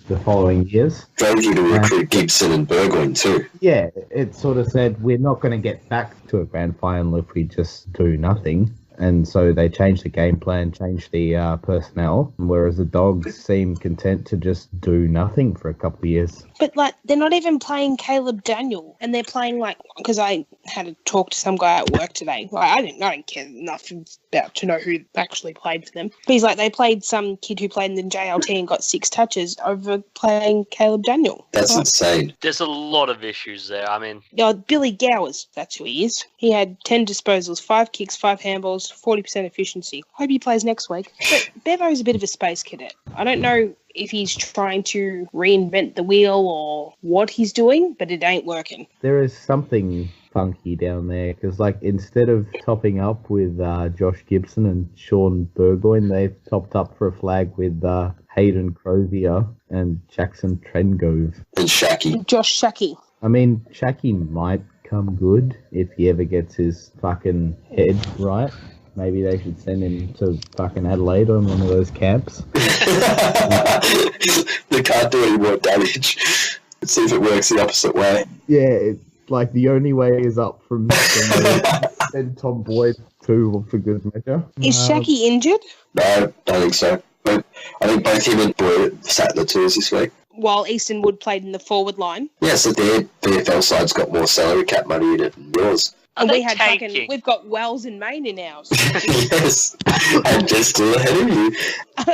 the following years. Drove you to recruit Gibson and Burgoyne too. Yeah, it sort of said we're not going to get back to a grand final if we just do nothing. And so they changed the game plan, changed the personnel, whereas the Dogs seem content to just do nothing for a couple of years. But, like, they're not even playing Caleb Daniel, and they're playing, like, because I had to talk to some guy at work today. Like, I don't care enough about to know who actually played for them. But he's like, they played some kid who played in the JLT and got 6 touches over playing Caleb Daniel. That's insane. There's a lot of issues there. I mean... Billy Gowers, that's who he is. He had 10 disposals, 5 kicks, 5 handballs, almost 40% efficiency. Hope he plays next week. But Bevo's a bit of a space cadet. I don't know if he's trying to reinvent the wheel or what he's doing, but it ain't working. There is something funky down there because, like, instead of topping up with Josh Gibson and Sean Burgoyne, they've topped up for a flag with Hayden Crozier and Jackson Trengove. And Shaki. Josh Shaki. I mean, Shaki might come good if he ever gets his fucking head right. Maybe they should send him to fucking Adelaide on one of those camps. They can't do any more damage. Let's see if it works the opposite way. Yeah, it's like the only way is up from send Tom Boyd too for good measure. Is Shaki injured? No, don't think so. But I think both him and Boyd sat in the tours this week. While Easton Wood played in the forward line. Yeah, so their VFL side's got more salary cap money in it than yours. And we've got Wells and Main in ours. Yes, and just still ahead of you.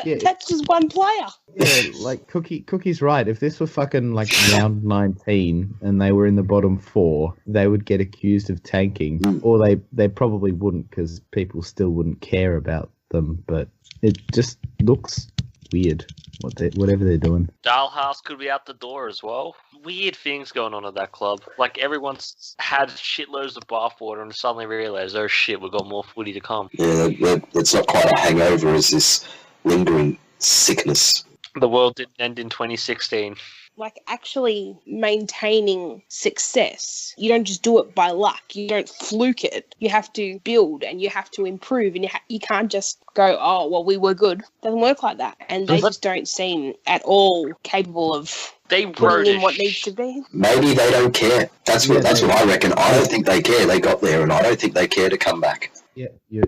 Yeah. That's just one player. Yeah, like Cookie's right. If this were fucking like round 19 and they were in the bottom 4, they would get accused of tanking, or they probably wouldn't because people still wouldn't care about them. But it just looks weird. Whatever they're doing. Dalhouse could be out the door as well. Weird things going on at that club. Like, everyone's had shitloads of bathwater and suddenly realised, oh shit, we've got more footy to come. Yeah, it's not quite a hangover as this lingering sickness. The world didn't end in 2016. Like, actually maintaining success, you don't just do it by luck. You don't fluke it. You have to build and you have to improve, and you can't just go, oh, well, we were good. It doesn't work like that. And they just don't seem at all capable of putting in what needs to be. Maybe they don't care. That's what I reckon. I don't think they care. They got there, and I don't think they care to come back. Yeah,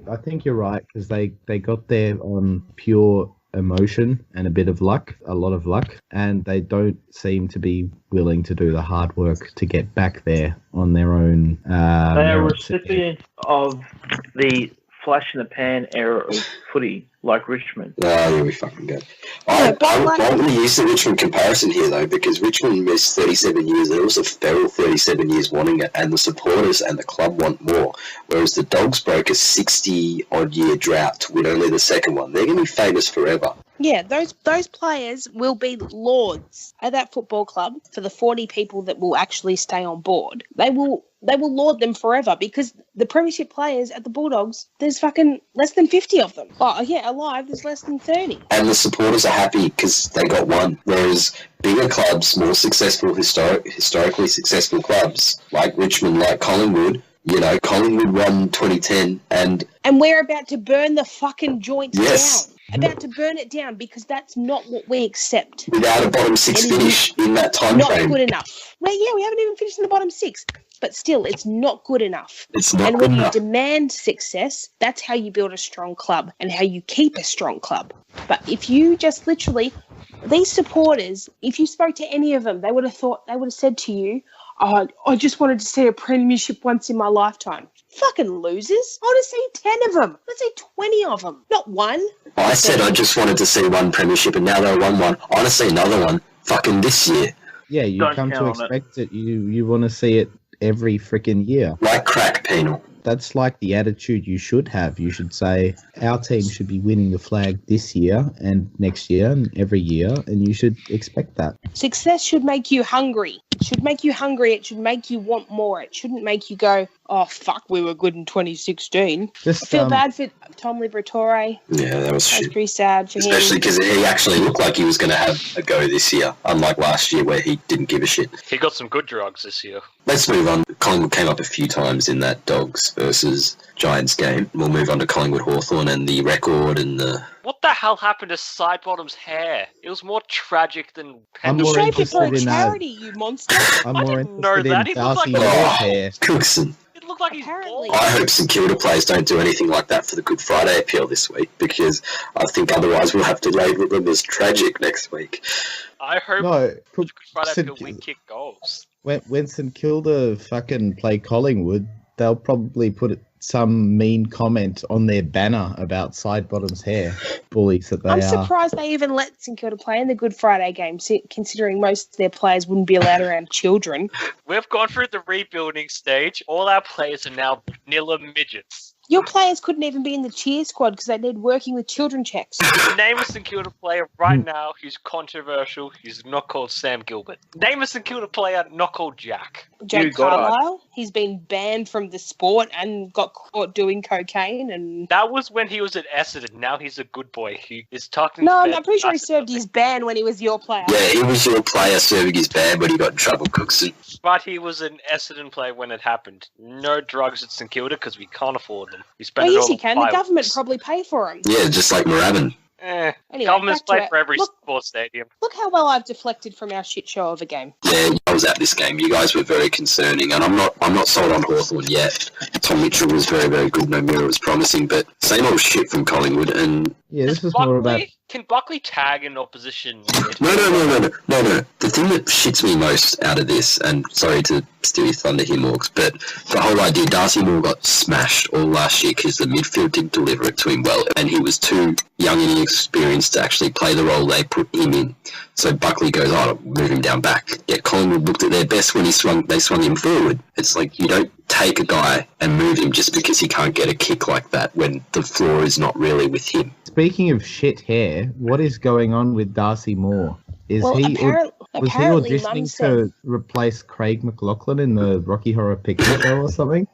I think you're right because they got there on pure emotion and a bit of luck, a lot of luck, and they don't seem to be willing to do the hard work to get back there on their own. They are recipients of the flash in the pan era of footy, like Richmond. Oh, here we fucking go. I want to use the Richmond comparison here, though, because Richmond missed 37 years. There was a feral 37 years wanting it, and the supporters and the club want more. Whereas the Dogs broke a 60-odd-year drought to win only the second one. They're going to be famous forever. Yeah, those players will be lords at that football club for the 40 people that will actually stay on board. They will lord them forever because the premiership players at the Bulldogs, there's fucking less than 50 of them. Oh, yeah, alive, there's less than 30. And the supporters are happy because they got one. Whereas bigger clubs, more successful, historically successful clubs, like Richmond, like Collingwood, you know, Collingwood won 2010 and we're about to burn the fucking joint yes. down. About to burn it down because that's not what we accept. Without a bottom 6 finish in that time not frame. Not good enough. Well, yeah, we haven't even finished in the bottom 6. But still, it's not good enough. It's not and good when enough. you demand success, that's how you build a strong club and how you keep a strong club. But if you just literally, these supporters, if you spoke to any of them, they would have said to you, oh, I just wanted to see a premiership once in my lifetime. Fucking losers. I want to see 10 of them. Let's see 20 of them, not one. I said I just wanted to see one premiership and now they won one. I want to see another one fucking this year. Yeah, you come to expect it. You want to see it every freaking year. Like crack, Penal. That's like the attitude you should have. You should say, our team should be winning the flag this year and next year and every year, and you should expect that. Success should make you hungry. It should make you hungry. It should make you want more. It shouldn't make you go, oh, fuck, we were good in 2016. I feel bad for Tom Liberatore. Yeah, that was shit. Pretty sad for him. Especially because he actually looked like he was going to have a go this year, unlike last year where he didn't give a shit. He got some good drugs this year. Let's move on. Collingwood came up a few times in that Dogs versus Giants game. We'll move on to Collingwood Hawthorn and the record and the... What the hell happened to Sidebottom's hair? It was more tragic than I'm You more shaved it for a interested in charity, you monster. I'm I more didn't know interested that. in He looked Darcy like Moore's Oh, hair. Cookson. It looked like he's Apparently. bald. I hope St Kilda players don't do anything like that for the Good Friday appeal this week because I think otherwise we'll have to label them as tragic next week. I hope No, the Good Friday appeal we kick goals. when St Kilda fucking play Collingwood, they'll probably put some mean comment on their banner about Sidebottom's hair. Bullies that they I'm are. surprised they even let St Kilda play in the Good Friday game, considering most of their players wouldn't be allowed around children. We've gone through the rebuilding stage. All our players are now vanilla midgets. Your players couldn't even be in the cheer squad because they need working with children checks. Name a St Kilda player right now who's controversial, who's not called Sam Gilbert. Name a St Kilda player not called Jack. Jake Carlisle, he's been banned from the sport and got caught doing cocaine. And that was when he was at Essendon. Now he's a good boy. He is talking. No, I'm pretty sure he served his ban when he was your player. Yeah, he was your player serving his ban when he got in trouble, Cookson. But he was an Essendon player when it happened. No drugs at St Kilda because we can't afford them. We spend yes, he can. The government probably pay for him. Yeah, just like Moorabbin. Anyway, governments play for every sports stadium. Look how well I've deflected from our shit show of a game. Yeah, I was at this game. You guys were very concerning, and I'm not sold on Hawthorn yet. Tom Mitchell was very, very good. No Mirror was promising, but same old shit from Collingwood. And yeah, this is more about. Can Buckley tag an opposition? No. The thing that shits me most out of this, and sorry to steal your thunder here, Morgs, but the whole idea, Darcy Moore got smashed all last year because the midfield didn't deliver it to him well, and he was too young and inexperienced to actually play the role they put him in. So Buckley goes, oh, move him down back. Yet Collingwood looked at their best when they swung him forward. It's like you don't take a guy and move him just because he can't get a kick like that when the floor is not really with him. Speaking of shit hair, what is going on with Darcy Moore? Was he auditioning to replace Craig McLaughlin in the Rocky Horror Picture Show or something?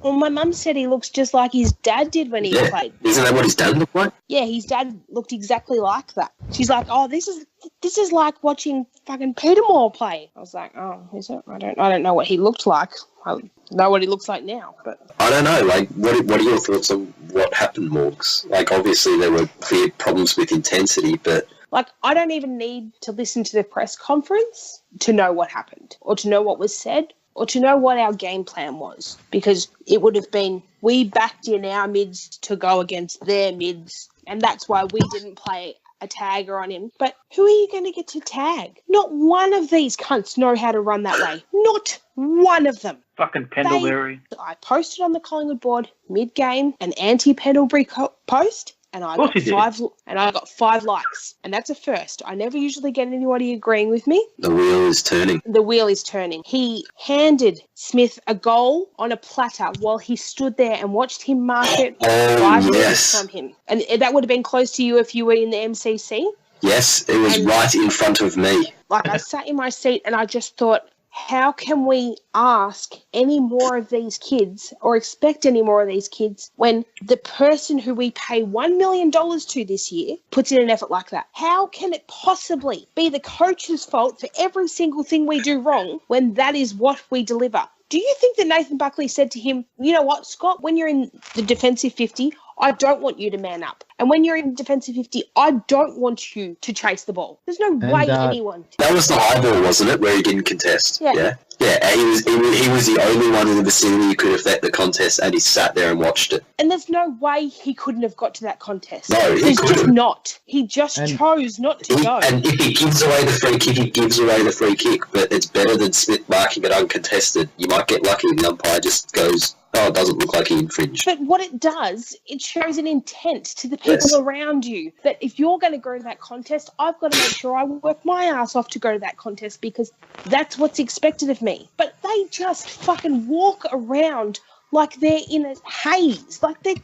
Well, my mum said he looks just like his dad did when he played. Isn't that what his dad looked like? Yeah, his dad looked exactly like that. She's like, oh, this is like watching fucking Peter Moore play. I was like, oh, is it? I don't know what he looked like. I know what he looks like now, but I don't know. Like, what are your thoughts on what happened, Morgs? Like, obviously there were clear problems with intensity, but like, I don't even need to listen to the press conference to know what happened, or to know what was said, or to know what our game plan was, because it would have been we backed in our mids to go against their mids, and that's why we didn't play a tagger on him. But who are you going to get to tag? Not one of these cunts know how to run that way. Not one of them. Fucking Pendlebury. I posted on the Collingwood board mid-game an anti-Pendlebury post, and I got 5 likes, and that's a first. I never usually get anybody agreeing with me. The wheel is turning. The wheel is turning. He handed Smith a goal on a platter while he stood there and watched him mark it 5 minutes from him. And that would have been close to you if you were in the MCC. Yes, it was right in front of me. Like, I sat in my seat and I just thought, how can we ask any more of these kids or expect any more of these kids when the person who we pay $1 million to this year puts in an effort like that? How can it possibly be the coach's fault for every single thing we do wrong when that is what we deliver? Do you think that Nathan Buckley said to him, you know what, Scott, when you're in the defensive 50, I don't want you to man up. And when you're in defensive 50, I don't want you to chase the ball. There's no way anyone... That was the high ball, wasn't it, where he didn't contest? Yeah. Yeah, and he was the only one in the vicinity who could have let the contest, and he sat there and watched it. And there's no way he couldn't have got to that contest. No, he couldn't. Just not. He just chose not to go. And if he gives away the free kick, he gives away the free kick, but it's better than Smith marking it uncontested. You might get lucky and the umpire just goes, oh, it doesn't look like he infringed. But what it does, it shows an intent to the people around you that if you're going to go to that contest, I've got to make sure I work my ass off to go to that contest because that's what's expected of me. But they just fucking walk around like they're in a haze. Like they're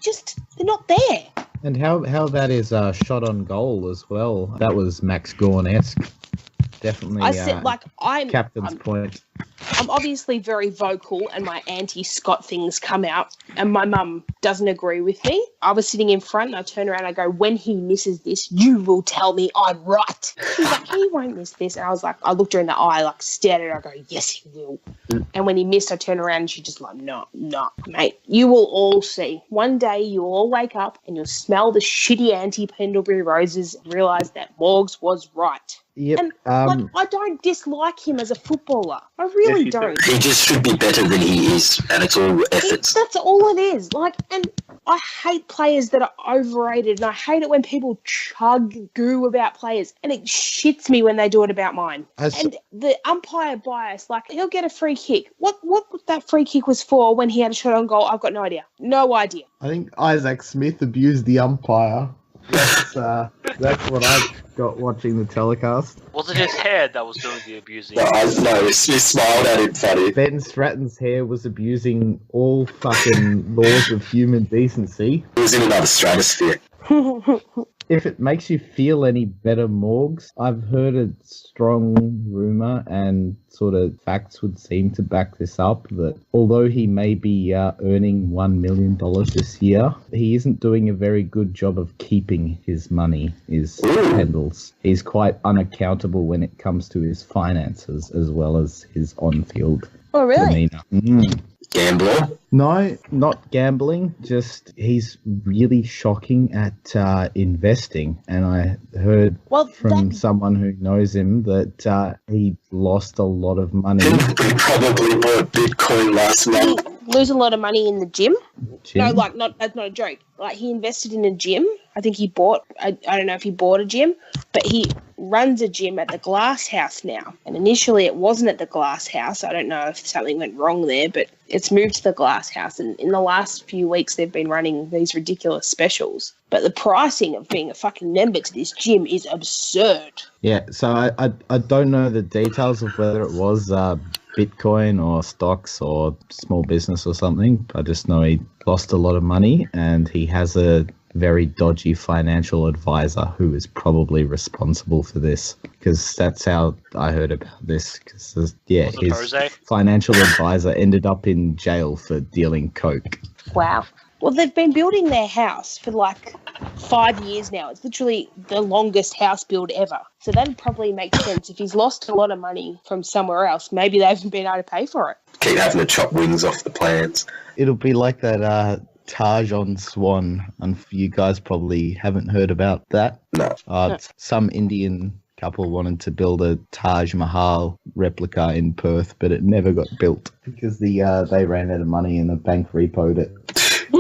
not there. And how that is shot on goal as well. That was Max Gorn-esque. Definitely captain's point. I'm obviously very vocal and my anti-Scott things come out and my mum doesn't agree with me. I was sitting in front and I turn around and I go, when he misses this, you will tell me I'm right. She's like, he won't miss this. And I was like, I looked her in the eye, like stared at her, I go, yes, he will. And when he missed, I turn around and she's just like, no, mate, you will all see. One day you'll all wake up and you'll smell the shitty anti-Pendlebury roses and realise that Morgs was right. Yep. And I don't dislike him as a footballer. I really don't. He just should be better than he is, and it's all efforts. That's all it is. And I hate players that are overrated, and I hate it when people chug goo about players, and it shits me when they do it about mine. And the umpire bias, like he'll get a free kick. What that free kick was for when he had a shot on goal, I've got no idea. No idea. I think Isaac Smith abused the umpire That's what I got watching the telecast. Was it his hair that was doing the abusing? No, he smiled at him funny. Ben Stratton's hair was abusing all fucking laws of human decency. He was in another stratosphere. If it makes you feel any better, Morgs, I've heard a strong rumour and sort of facts would seem to back this up that although he may be earning $1 million this year, he isn't doing a very good job of keeping his money, is Pendle's. He's quite unaccountable when it comes to his finances as well as his on-field demeanour. Gambler? No, not gambling. Just he's really shocking at investing. And I heard from someone who knows him that he lost a lot of money. He probably bought Bitcoin last month. Lose a lot of money in the gym? No, that's not a joke. Like, he invested in a gym. I think he bought, I don't know if he bought a gym, but he runs a gym at the Glass House now. And initially it wasn't at the Glass House. I don't know if something went wrong there, but it's moved to the Glass House. And in the last few weeks, they've been running these ridiculous specials. But the pricing of being a fucking member to this gym is absurd. Yeah, so I don't know the details of whether it was Bitcoin or stocks or small business or something. I just know he lost a lot of money and he has a very dodgy financial advisor who is probably responsible for this, because that's how I heard about this. Because his financial advisor ended up in jail for dealing coke. Wow. Well, they've been building their house for like 5 years now. It's literally the longest house build ever. So that'd probably make sense. If he's lost a lot of money from somewhere else, maybe they haven't been able to pay for it. Keep having to chop wings off the plans. It'll be like that Taj on Swan, and you guys probably haven't heard about that. No. Some Indian couple wanted to build a Taj Mahal replica in Perth, but it never got built because they ran out of money and the bank repoed it.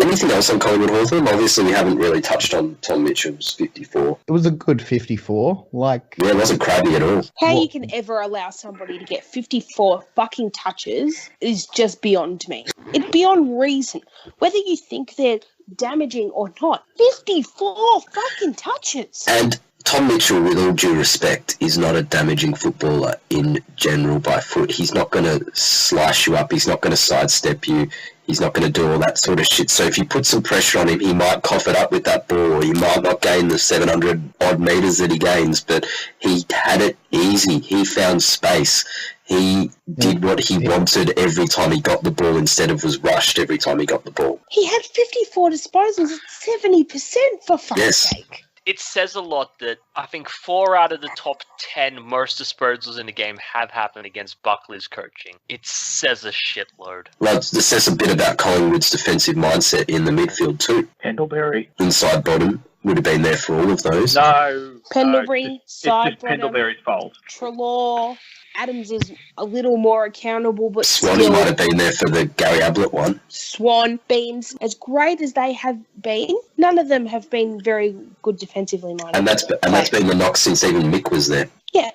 Anything else on Collingwood Hawthorn? Obviously, we haven't really touched on Tom Mitchell's 54. It was a good 54. Yeah, it wasn't crabby at all. How you can ever allow somebody to get 54 fucking touches is just beyond me. It's beyond reason. Whether you think they're damaging or not, 54 fucking touches. And Tom Mitchell, with all due respect, is not a damaging footballer in general by foot. He's not going to slice you up. He's not going to sidestep you. He's not going to do all that sort of shit. So if you put some pressure on him, he might cough it up with that ball, or he might not gain the 700-odd metres that he gains, but he had it easy. He found space. He did what he wanted every time he got the ball instead of was rushed every time he got the ball. He had 54 disposals at 70%, for fuck's sake. It says a lot that I think 4 out of the top 10 most disposals in the game have happened against Buckley's coaching. It says a shitload. Well, this says a bit about Collingwood's defensive mindset in the midfield too. Pendlebury. Inside bottom would have been there for all of those. No. Pendlebury, side it's just Pendlebury's fault. Trelaw. Adams is a little more accountable, but Swanee might have been there for the Gary Ablett one. Swan, Beams, as great as they have been, none of them have been very good defensively minded. And that's been the knock since even Mick was there. Yeah,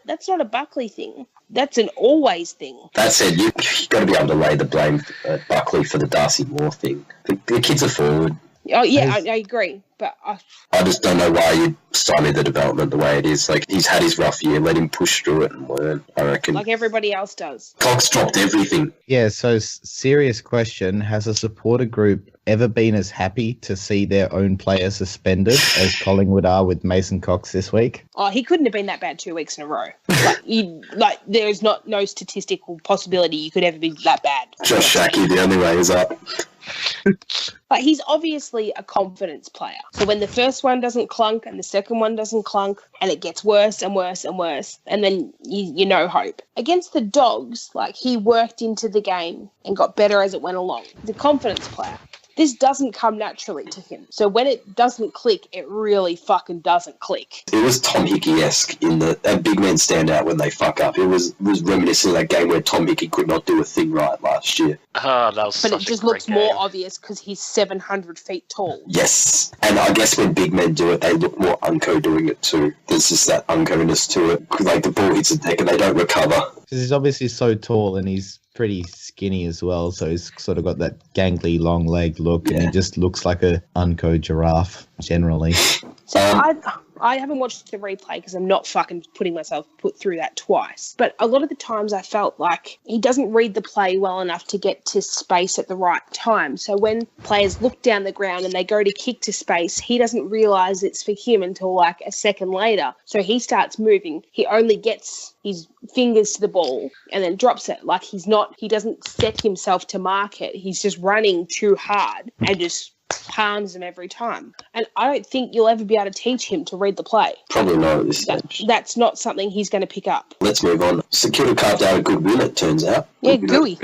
that's not a Buckley thing. That's an always thing. That said, you've got to be able to lay the blame at Buckley for the Darcy Moore thing. The kid's a forward. Oh yeah, I agree, but I just don't know why you stymie the development the way it is. Like, he's had his rough year, let him push through it and learn, I reckon. Like everybody else does. Cox dropped everything. Yeah, so serious question. Has a supporter group ever been as happy to see their own player suspended as Collingwood are with Mason Cox this week? Oh, he couldn't have been that bad 2 weeks in a row. There is no statistical possibility you could ever be that bad. Josh Shackey, the only way is up. But he's obviously a confidence player. So when the first one doesn't clunk and the second one doesn't clunk and it gets worse and worse and worse, and then you know hope. Against the Dogs, he worked into the game and got better as it went along. The confidence player. This doesn't come naturally to him. So when it doesn't click, it really fucking doesn't click. It was Tom Hickey-esque in that big men stand out when they fuck up. It was reminiscent of that game where Tom Hickey could not do a thing right last year. That was but it just looks more obvious because he's 700 feet tall. Yes. And I guess when big men do it, they look more unco doing it too. There's just that unco-ness to it. The ball hits the deck and they don't recover. Because he's obviously so tall and he's pretty skinny as well, so he's sort of got that gangly, long-legged look, and he just looks like a unco giraffe generally. So I haven't watched the replay because I'm not fucking putting myself put through that twice. But a lot of the times I felt like he doesn't read the play well enough to get to space at the right time. So when players look down the ground and they go to kick to space, he doesn't realise it's for him until like a second later. So he starts moving. He only gets his fingers to the ball and then drops it. Like he doesn't set himself to mark it. He's just running too hard and just palms him every time. And I don't think you'll ever be able to teach him to read the play. Probably not at this stage. That's not something he's going to pick up. Let's move on. St Kilda carved out a good win, it turns out. Yeah, gooey.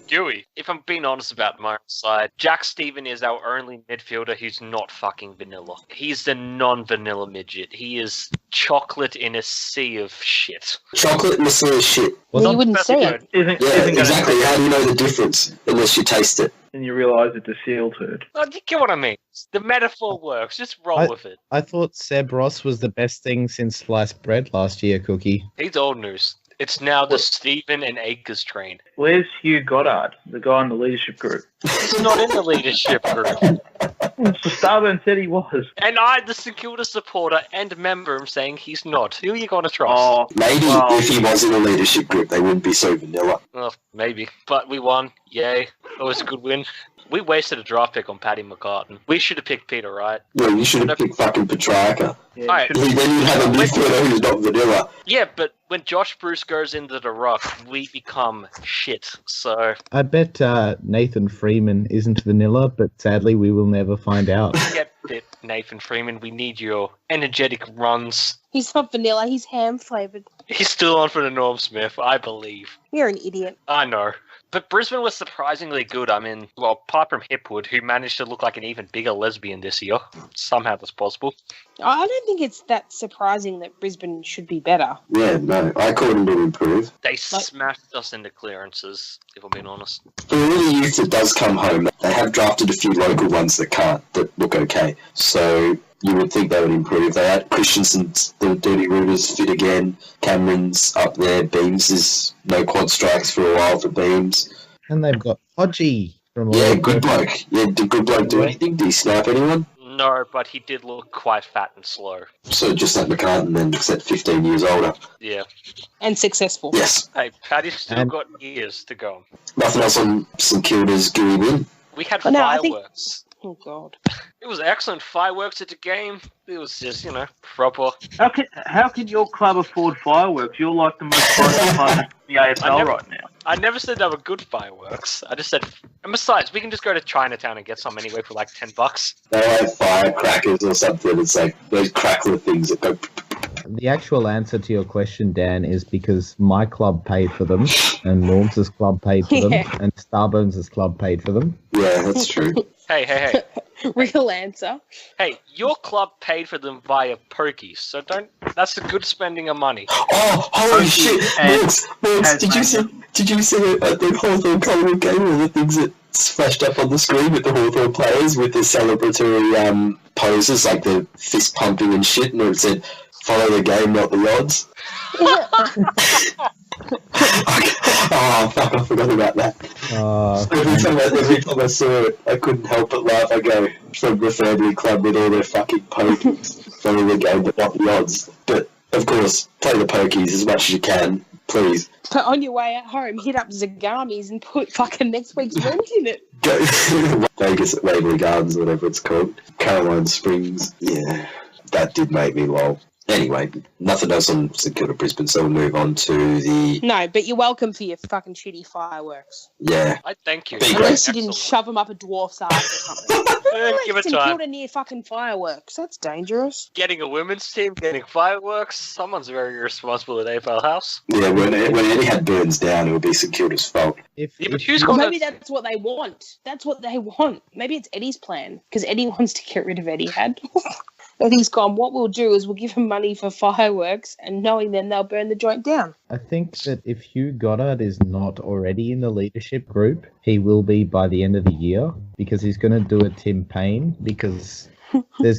Gooey. If I'm being honest about my side, Jack Stephen is our only midfielder who's not fucking vanilla. He's the non-vanilla midget. He is chocolate in a sea of shit. Chocolate in a sea of shit. Well, you wouldn't say it. Yeah, exactly. How do you know the difference unless you taste it? And you realise it's a seal turd. Oh, you get what I mean? The metaphor works. Just roll with it. I thought Seb Ross was the best thing since sliced bread last year, Cookie. He's old news. It's now the Stephen and Akers train. Where's Hugh Goddard, the guy in the leadership group? He's not in the leadership group. So Starburns said he was. And I, the St Kilda supporter and member, am saying he's not. Who are you going to trust? Oh, maybe if he was in a leadership group, they wouldn't be so vanilla. Well, maybe. But we won. Yay. It was a good win. We wasted a draft pick on Paddy McCartan. We should have picked Peter Wright. Well, you should have picked fucking Petrarca. Yeah, Alright. Then you'd have a midfielder who's not vanilla. Yeah, but when Josh Bruce goes into the ruck, we become shit. So I bet Nathan Freeman isn't vanilla, but sadly we will never find out. get it, Nathan Freeman. We need your energetic runs. He's not vanilla, he's ham-flavoured. He's still on for the Norm Smith, I believe. You're an idiot. I know. But Brisbane was surprisingly good. I mean, well, apart from Hipwood, who managed to look like an even bigger lesbian this year. Somehow that's possible. I don't think it's that surprising that Brisbane should be better. Yeah, no, I called him to improve. They smashed us into clearances, if I'm being honest. For all the youth that does come home, they have drafted a few local ones that can't, that look okay. So you would think they would improve. They had Christensen's, the Dirty Rooters fit again. Cameron's up there. Beams is no quad strikes for a while for Beams. And they've got Hodgie from Yeah, good bloke. Yeah, did good bloke do anything? Did he snipe anyone? No, but he did look quite fat and slow. So just like McCartan then, except 15 years older. Yeah. And successful. Yes. Hey, Paddy's still got years to go. Nothing else on St Kilda's gooey win. We had Oh, no, I think- fireworks. Oh, God. It was excellent. Fireworks at the game. It was just, proper. How can your club afford fireworks? You're like the most pricey club in the AFL right now. I never said they were good fireworks. I just said, and besides, we can just go to Chinatown and get some anyway for like $10. They have firecrackers or something. It's like those crackler things that go... The actual answer to your question, Dan, is because my club paid for them, and Norm's club paid for them, and Starburns' club paid for them. Yeah, that's true. Hey. Real answer. Hey, your club paid for them via pokies, so that's a good spending of money. Oh, holy shit! Morgs, did you see it at the Hawthorn Collingwood game, all the things that flashed up on the screen with the Hawthorn players with the celebratory poses, like the fist pumping and shit, and it said, "Follow the game, not the odds." Oh, fuck, I forgot about that. Every time I saw it, I couldn't help but laugh. I go, from the family club with all their fucking pokies, follow the game, but not the odds. But, of course, play the pokies as much as you can, please. But on your way at home, hit up Zagami's and put fucking next week's rent in it. Go Vegas at Waverley Gardens, or whatever it's called. Caroline Springs. Yeah, that did make me lol. Anyway, nothing else on St Kilda Brisbane, so we'll move on to the... No, but you're welcome for your fucking shitty fireworks. Yeah. I thank you. At least you didn't shove them up a dwarf's ass or something. Give it St time. Kilda near fucking fireworks. That's dangerous. Getting a women's team, getting fireworks. Someone's very irresponsible at AFL House. Yeah, when Eddie had Burns down, it would be St Kilda's fault. Maybe that's what they want. That's what they want. Maybe it's Eddie's plan, because Eddie wants to get rid of Eddie Had. Eddie's gone, what we'll do is we'll give him money for fireworks, and knowing then they'll burn the joint down. I think that if Hugh Goddard is not already in the leadership group, he will be by the end of the year, because he's going to do a Tim Payne, because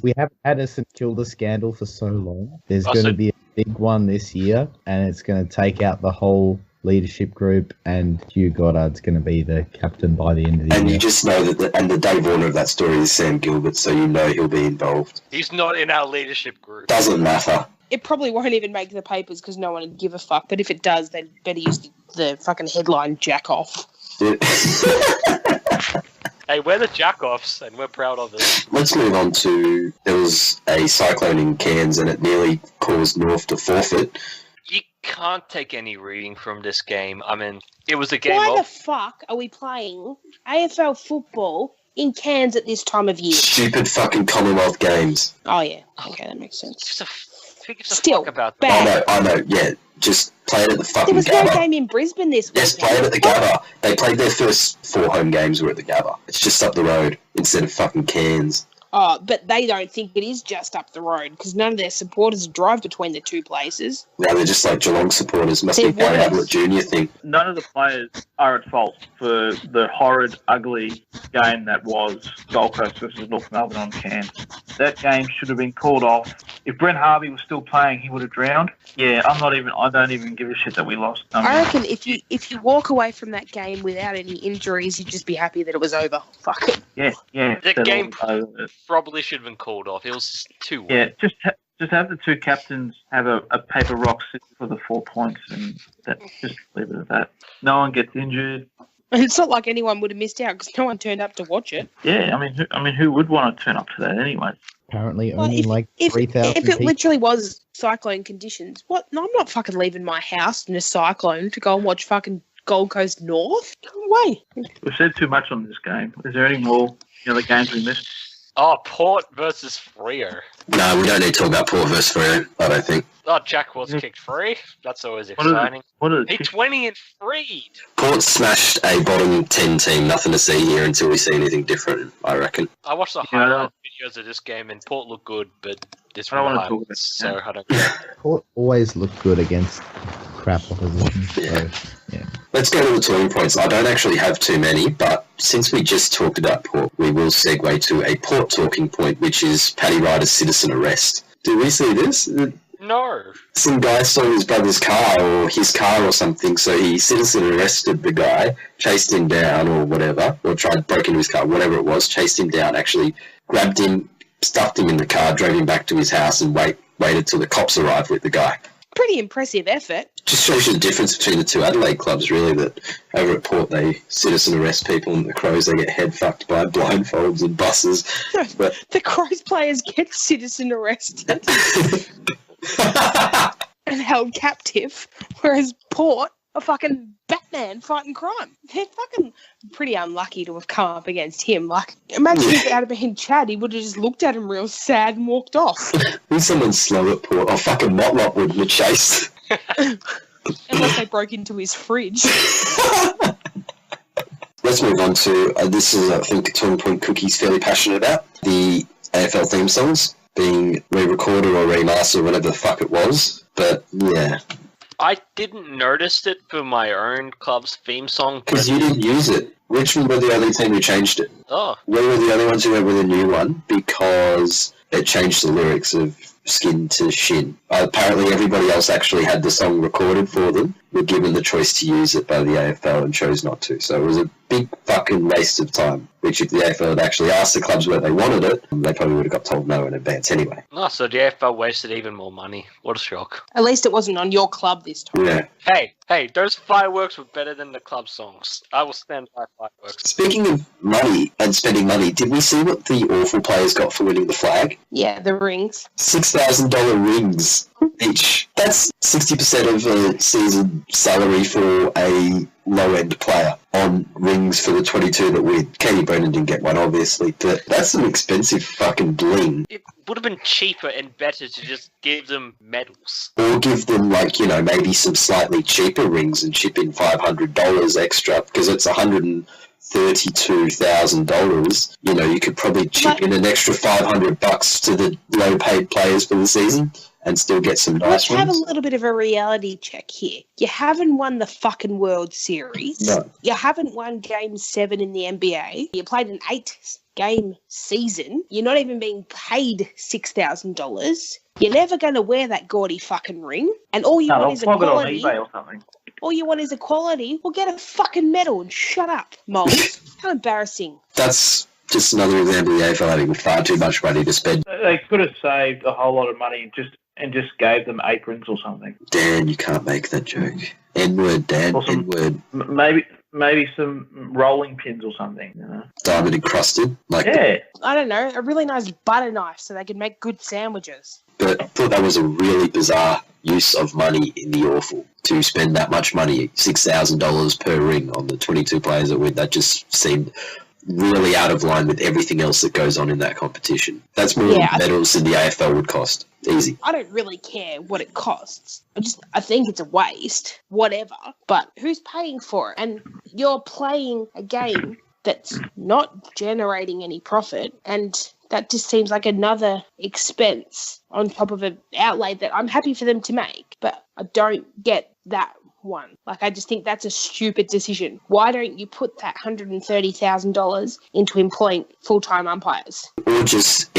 we haven't had a St Kilda scandal for so long. There's going to be a big one this year, and it's going to take out the whole leadership group, and Hugh Goddard's going to be the captain by the end of the year. And you just know that, the Dave Warner of that story is Sam Gilbert, so you know he'll be involved. He's not in our leadership group. Doesn't matter. It probably won't even make the papers because no one would give a fuck. But if it does, they'd better use the fucking headline "Jack off." Hey, we're the jack-offs, and we're proud of it. Let's move on to, there was a cyclone in Cairns and it nearly caused North to forfeit. You can't take any reading from this game. I mean, it was a game Why the of... fuck are we playing AFL football in Cairns at this time of year? Stupid fucking Commonwealth Games. Oh yeah, okay, that makes sense. Who gives a Still, fuck about bad. that? I know, yeah. Just play it at the fucking There was no Gabba. game in Brisbane this week. Yes, play it at the Gabba. They played their first 4 home games were at the Gabba. It's just up the road instead of fucking Cairns. Oh, but they don't think it is just up the road because none of their supporters drive between the two places. Now they're just like Geelong supporters. Must They're be Gary worse. Ablett Jr. thing. None of the players are at fault for the horrid, ugly game that was Gold Coast versus North Melbourne on Cairns. That game should have been called off. If Brent Harvey was still playing, he would have drowned. Yeah, I don't even give a shit that we lost. I reckon if you walk away from that game without any injuries, you'd just be happy that it was over. Fuck it. Yeah. The game over. probably should have been called off. It was just too... Yeah, just have the two captains have a paper rock for the 4 points, and just leave it at that. No one gets injured. It's not like anyone would have missed out because no one turned up to watch it. Yeah, I mean, who would want to turn up to that anyway? Apparently Well, only if 3,000 If it people. literally was cyclone conditions, what? No, I'm not fucking leaving my house in a cyclone to go and watch fucking Gold Coast North. No way. We've said too much on this game. Is there any more the games we missed? Oh, Port versus Freo. No, we don't need to talk about Port versus Freo, I don't think. Oh, Jack was kicked free. That's always What are the- exciting. What are He the 20 and freed. Port smashed a bottom 10 team. Nothing to see here until we see anything different, I reckon. I watched the Yeah, I highlight videos of this game, and Port looked good, but this I don't one wanna talk highlights, about it. so I don't care. Port always look good against crap opposition. Yeah. So, yeah. Let's go to the talking points. I don't actually have too many, but since we just talked about Port, we will segue to a Port talking point, which is Paddy Ryder's citizen arrest. Did we see this? No. Some guy stole his brother's car or his car or something, so he citizen arrested the guy, chased him down or whatever, or broke into his car, whatever it was, chased him down, actually grabbed him, stuffed him in the car, drove him back to his house and waited till the cops arrived with the guy. Pretty impressive effort. Just shows you the difference between the two Adelaide clubs, really, that over at Port they citizen arrest people and the Crows they get head fucked by blindfolds and buses. But The Crows players get citizen arrested and held captive, whereas Port are fucking Batman fighting crime. They're fucking pretty unlucky to have come up against him. Like, imagine if it had been Chad, he would have just looked at him real sad and walked off. who's someone slow at Port? Oh, fucking Motlop would have chased. Unless they broke into his fridge. Let's move on to, this is, I think, a talking point Cookie's fairly passionate about, the AFL theme songs being re-recorded or remastered, whatever the fuck it was. But, yeah, I didn't notice it for my own club's theme song. because you didn't use it. Richmond were the only team who changed it. Oh, We were the only ones who went with a new one because it changed the lyrics of skin to shin. Apparently everybody else actually had the song recorded for them, were given the choice to use it by the AFL and chose not to. So it was a big fucking waste of time, which if the AFL had actually asked the clubs where they wanted it, they probably would have got told no in advance anyway. no, so the AFL wasted even more money. What a shock. At least it wasn't on your club this time. Yeah. Hey, those fireworks were better than the club songs. I will stand by fireworks. Speaking of money and spending money, did we see what the awful players got for winning the flag? Yeah, the rings. $6,000 rings each. That's 60% of a season salary for a low-end player on rings for the 22 that win. Katie Brennan didn't get one, obviously, but that's some expensive fucking bling. It would have been cheaper and better to just give them medals. Or give them, like, you know, maybe some slightly cheaper rings and chip in $500 extra, because it's $132,000. You know, you could probably chip in an extra $500 to the low-paid players for the season and still get some Let's nice have a ones. little bit of a reality check here. You haven't won the fucking World Series. No. You haven't won Game 7 in the NBA. You played in 8 game season. You're not even being paid $6,000. You're never going to wear that gaudy fucking ring. And all you want is equality. It on eBay or something. All you want is equality. Well, get a fucking medal and shut up, Morgs. How embarrassing. That's just another example of the AFL having far too much money to spend. They could have saved a whole lot of money and just gave them aprons or something. Dan, you can't make that joke. N-word, Dan, N-word. Maybe some rolling pins or something. You know? Diamond encrusted. Yeah. I don't know, a really nice butter knife so they could make good sandwiches. But I thought that was a really bizarre use of money in the awful. To spend that much money, $6,000 per ring on the 22 players that win, that just seemed really out of line with everything else that goes on in that competition. That's more medals than the AFL would cost. Easy. I don't really care what it costs. I think it's a waste, whatever. But who's paying for it? And you're playing a game that's not generating any profit, and that just seems like another expense on top of an outlay that I'm happy for them to make. But I don't get that one. Like, I just think that's a stupid decision. Why don't you put that $130,000 into employing full-time umpires? Or just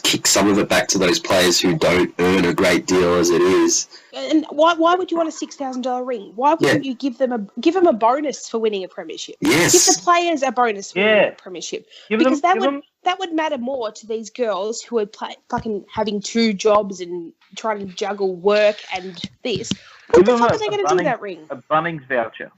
kick some of it back to those players who don't earn a great deal as it is. And why would you want a $6,000 ring? Why wouldn't you give them a bonus for winning a premiership? Yes. Give the players a bonus for winning a premiership. Because that would matter more to these girls who are fucking having two jobs and trying to juggle work and this. What the fuck are they going to do with that ring? A Bunnings voucher.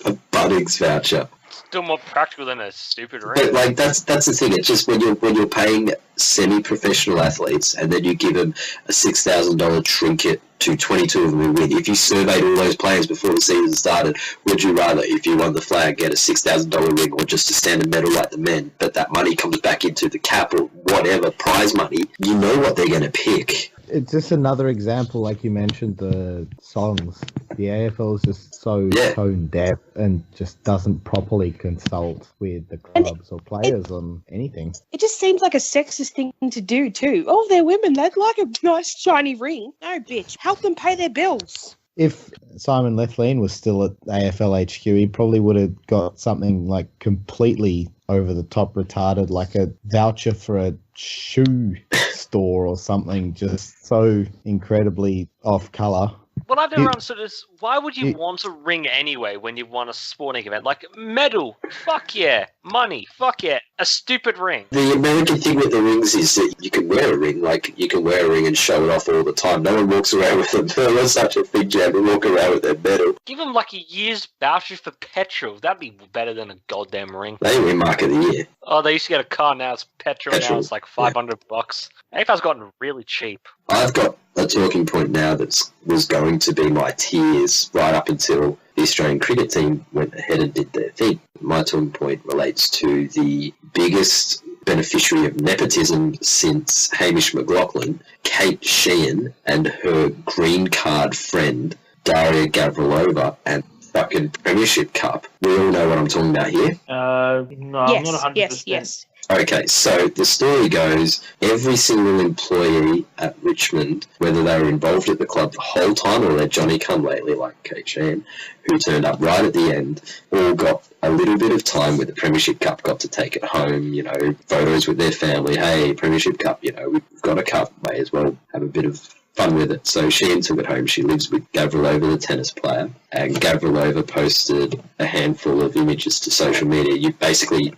A Bunnings voucher. Still more practical than a stupid ring. But like that's the thing. It's just when you're paying semi-professional athletes and then you give them a $6,000 trinket to 22 of them who win. If you surveyed all those players before the season started, would you rather, if you won the flag, get a $6,000 ring or just a standard medal like the men? But that money comes back into the cap or whatever prize money. You know what they're going to pick. It's just another example, like you mentioned, the songs. The AFL is just so tone deaf and just doesn't properly consult with the clubs or players on anything. It just seems like a sexist thing to do too. Oh, they're women. They'd like a nice shiny ring. No, bitch. Help them pay their bills. If Simon Lethlean was still at AFL HQ, he probably would have got something like completely over the top retarded, like a voucher for a shoe store or something, just so incredibly off colour. What I've never understood is, why would you want a ring anyway when you want a sporting event? Like, medal, fuck yeah. Money, fuck yeah. A stupid ring. The American thing with the rings is that you can wear a ring. Like, you can wear a ring and show it off all the time. No one walks around with them. There's such a thing, jam. They walk around with their medal. Give them like a year's voucher for petrol. That'd be better than a goddamn ring. They win Mark of the Year. Oh, they used to get a car, now it's petrol. Now it's like $500. AFL's gotten really cheap. I've got a talking point now that was going to be my tiers right up until the Australian cricket team went ahead and did their thing. My talking point relates to the biggest beneficiary of nepotism since Hamish McLaughlin, Kate Sheehan, and her green card friend, Daria Gavrilova, and fucking Premiership Cup. We all know what I'm talking about here. No, I'm not 100%. Yes. Okay, so the story goes, every single employee at Richmond, whether they were involved at the club the whole time or they're Johnny-come-lately like Kate Sheehan, who turned up right at the end, all got a little bit of time with the Premiership Cup, got to take it home, you know, photos with their family. Hey, Premiership Cup, you know, we've got a cup, may as well have a bit of fun with it. So Sheehan took it home. She lives with Gavrilova, the tennis player, and Gavrilova posted a handful of images to social media. You basically...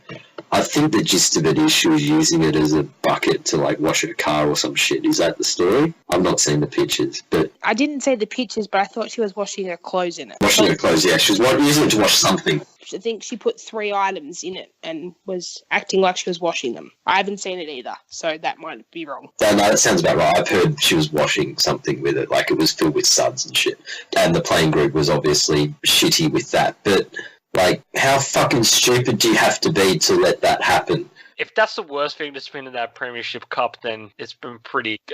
I think the gist of it is she was using it as a bucket to, like, wash her car or some shit. Is that the story? I've not seen the pictures, but... I didn't see the pictures, but I thought she was washing her clothes in it. Washing her clothes, yeah. She was using it to wash something. I think she put 3 items in it and was acting like she was washing them. I haven't seen it either, so that might be wrong. No, that sounds about right. I've heard she was washing something with it, like it was filled with suds and shit. And the playing group was obviously shitty with that, but... Like, how fucking stupid do you have to be to let that happen? If that's the worst thing that's been in that Premiership Cup, then it's been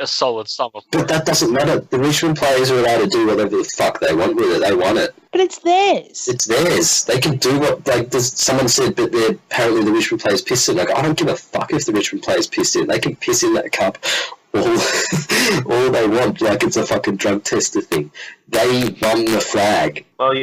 a solid summer. But that doesn't matter. The Richmond players are allowed to do whatever the fuck they want with it. They want it. But it's theirs. It's theirs. They can do what, like, someone said, but apparently the Richmond players pissed in. Like, I don't give a fuck if the Richmond players pissed in. They can piss in that cup all they want, like it's a fucking drug tester thing. They won the flag. Well,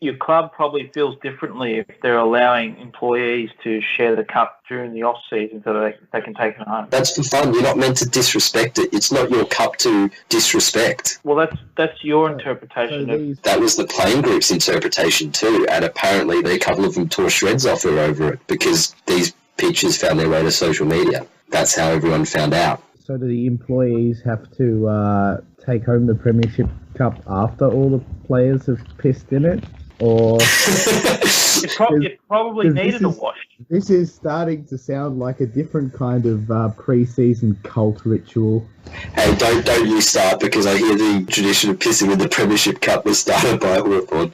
your club probably feels differently if they're allowing employees to share the cup during the off season so that they can take it home. That's for fun. You're not meant to disrespect it. It's not your cup to disrespect. Well, that's your interpretation of. That was the playing group's interpretation too, and apparently a couple of them tore shreds off her over it because these pictures found their way to social media. That's how everyone found out. So do the employees have to take home the Premiership Cup after all the players have pissed in it? Or It probably needed a wash. This is starting to sound like a different kind of pre-season cult ritual. Hey, don't you start, because I hear the tradition of pissing in the Premiership Cup was started by Hawthorn.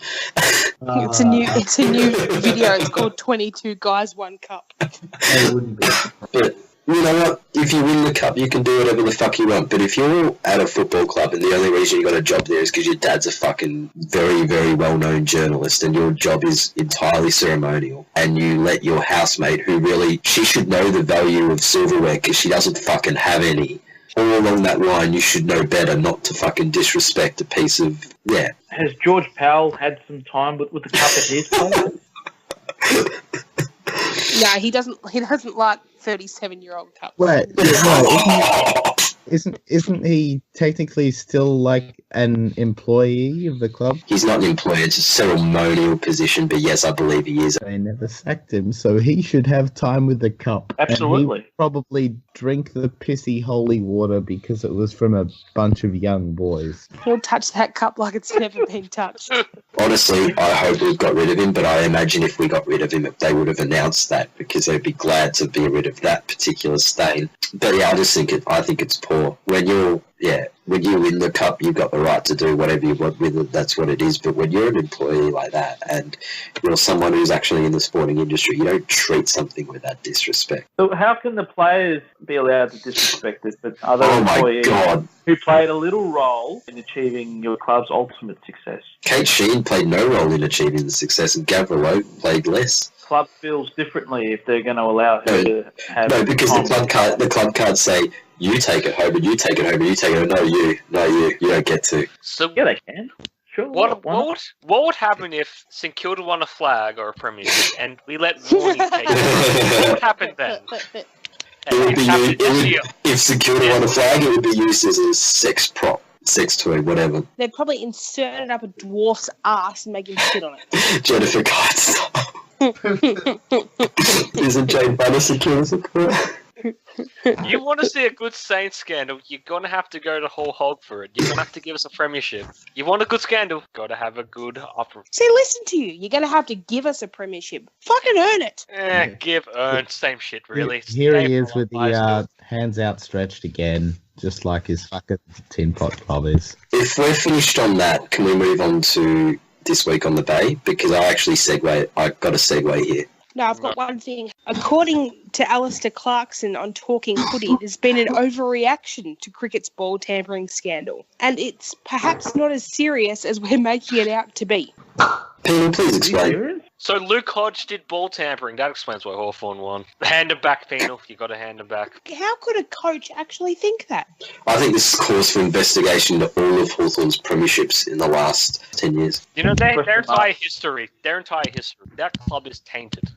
It's a new video. It's called 22 Guys, 1 Cup. It wouldn't be. But you know what? If you win the cup, you can do whatever the fuck you want. But if you're at a football club and the only reason you got a job there is because your dad's a fucking very, very well-known journalist and your job is entirely ceremonial, and you let your housemate, who really, she should know the value of silverware because she doesn't fucking have any, all along that line, you should know better not to fucking disrespect a piece of, yeah. Has George Powell had some time with the cup at his place? No, he doesn't like 37-year-old cups. Wait, no, isn't he technically still like an employee of the club? He's not an employee, it's a ceremonial position, but yes, I believe he is. They never sacked him, so he should have time with the cup. Absolutely. And he'd probably drink the pissy holy water because it was from a bunch of young boys. He'll touch that cup like it's never been touched. Honestly, I hope we got rid of him, but I imagine if we got rid of him, they would have announced that because they'd be glad to be rid of that particular stain. But yeah, I think it's poor. When you win the cup, you've got the right to do whatever you want with it. That's what it is. But when you're an employee like that and you're someone who's actually in the sporting industry, you don't treat something with that disrespect. So how can the players be allowed to disrespect this, but other Oh my employees God. who played a little role in achieving your club's ultimate success? Kate Sheen played no role in achieving the success, and Gavrilo played less. Club feels differently if they're going to allow her to have... No, because the club cards say, you take it home, and you take it home, and you take it home. No, you don't get to. So Yeah, they can. Sure. what would happen if St Kilda won a flag or a premiership and we let Warney take it? What would happen then? If St Kilda won a flag, it would be used as a sex prop, sex toy, whatever. They'd probably insert it up a dwarf's ass and make him sit on it. Jennifer Kite style. Isn't Jane Bunner St Kilda support? You want to see a good Saints scandal, you're going to have to go to whole hog for it. You're going to have to give us a premiership. You want a good scandal, got to have a good opera. See, listen to you. You're going to have to give us a premiership. Fucking earn it. Earn, same shit, really. Here he is with the hands outstretched again, just like his fucking tin pot club is. If we're finished on that, can we move on to this week on the Bay? Because I got a segue here. No, I've got one thing. According to Alistair Clarkson on Talking Footy, there's been an overreaction to cricket's ball tampering scandal, and it's perhaps not as serious as we're making it out to be. Penal, please explain. So Luke Hodge did ball tampering. That explains why Hawthorn won. Hand him back, Penal. You got to hand him back. How could a coach actually think that? I think this is cause for investigation to all of Hawthorn's premierships in the last 10 years. You know, their entire history, that club is tainted.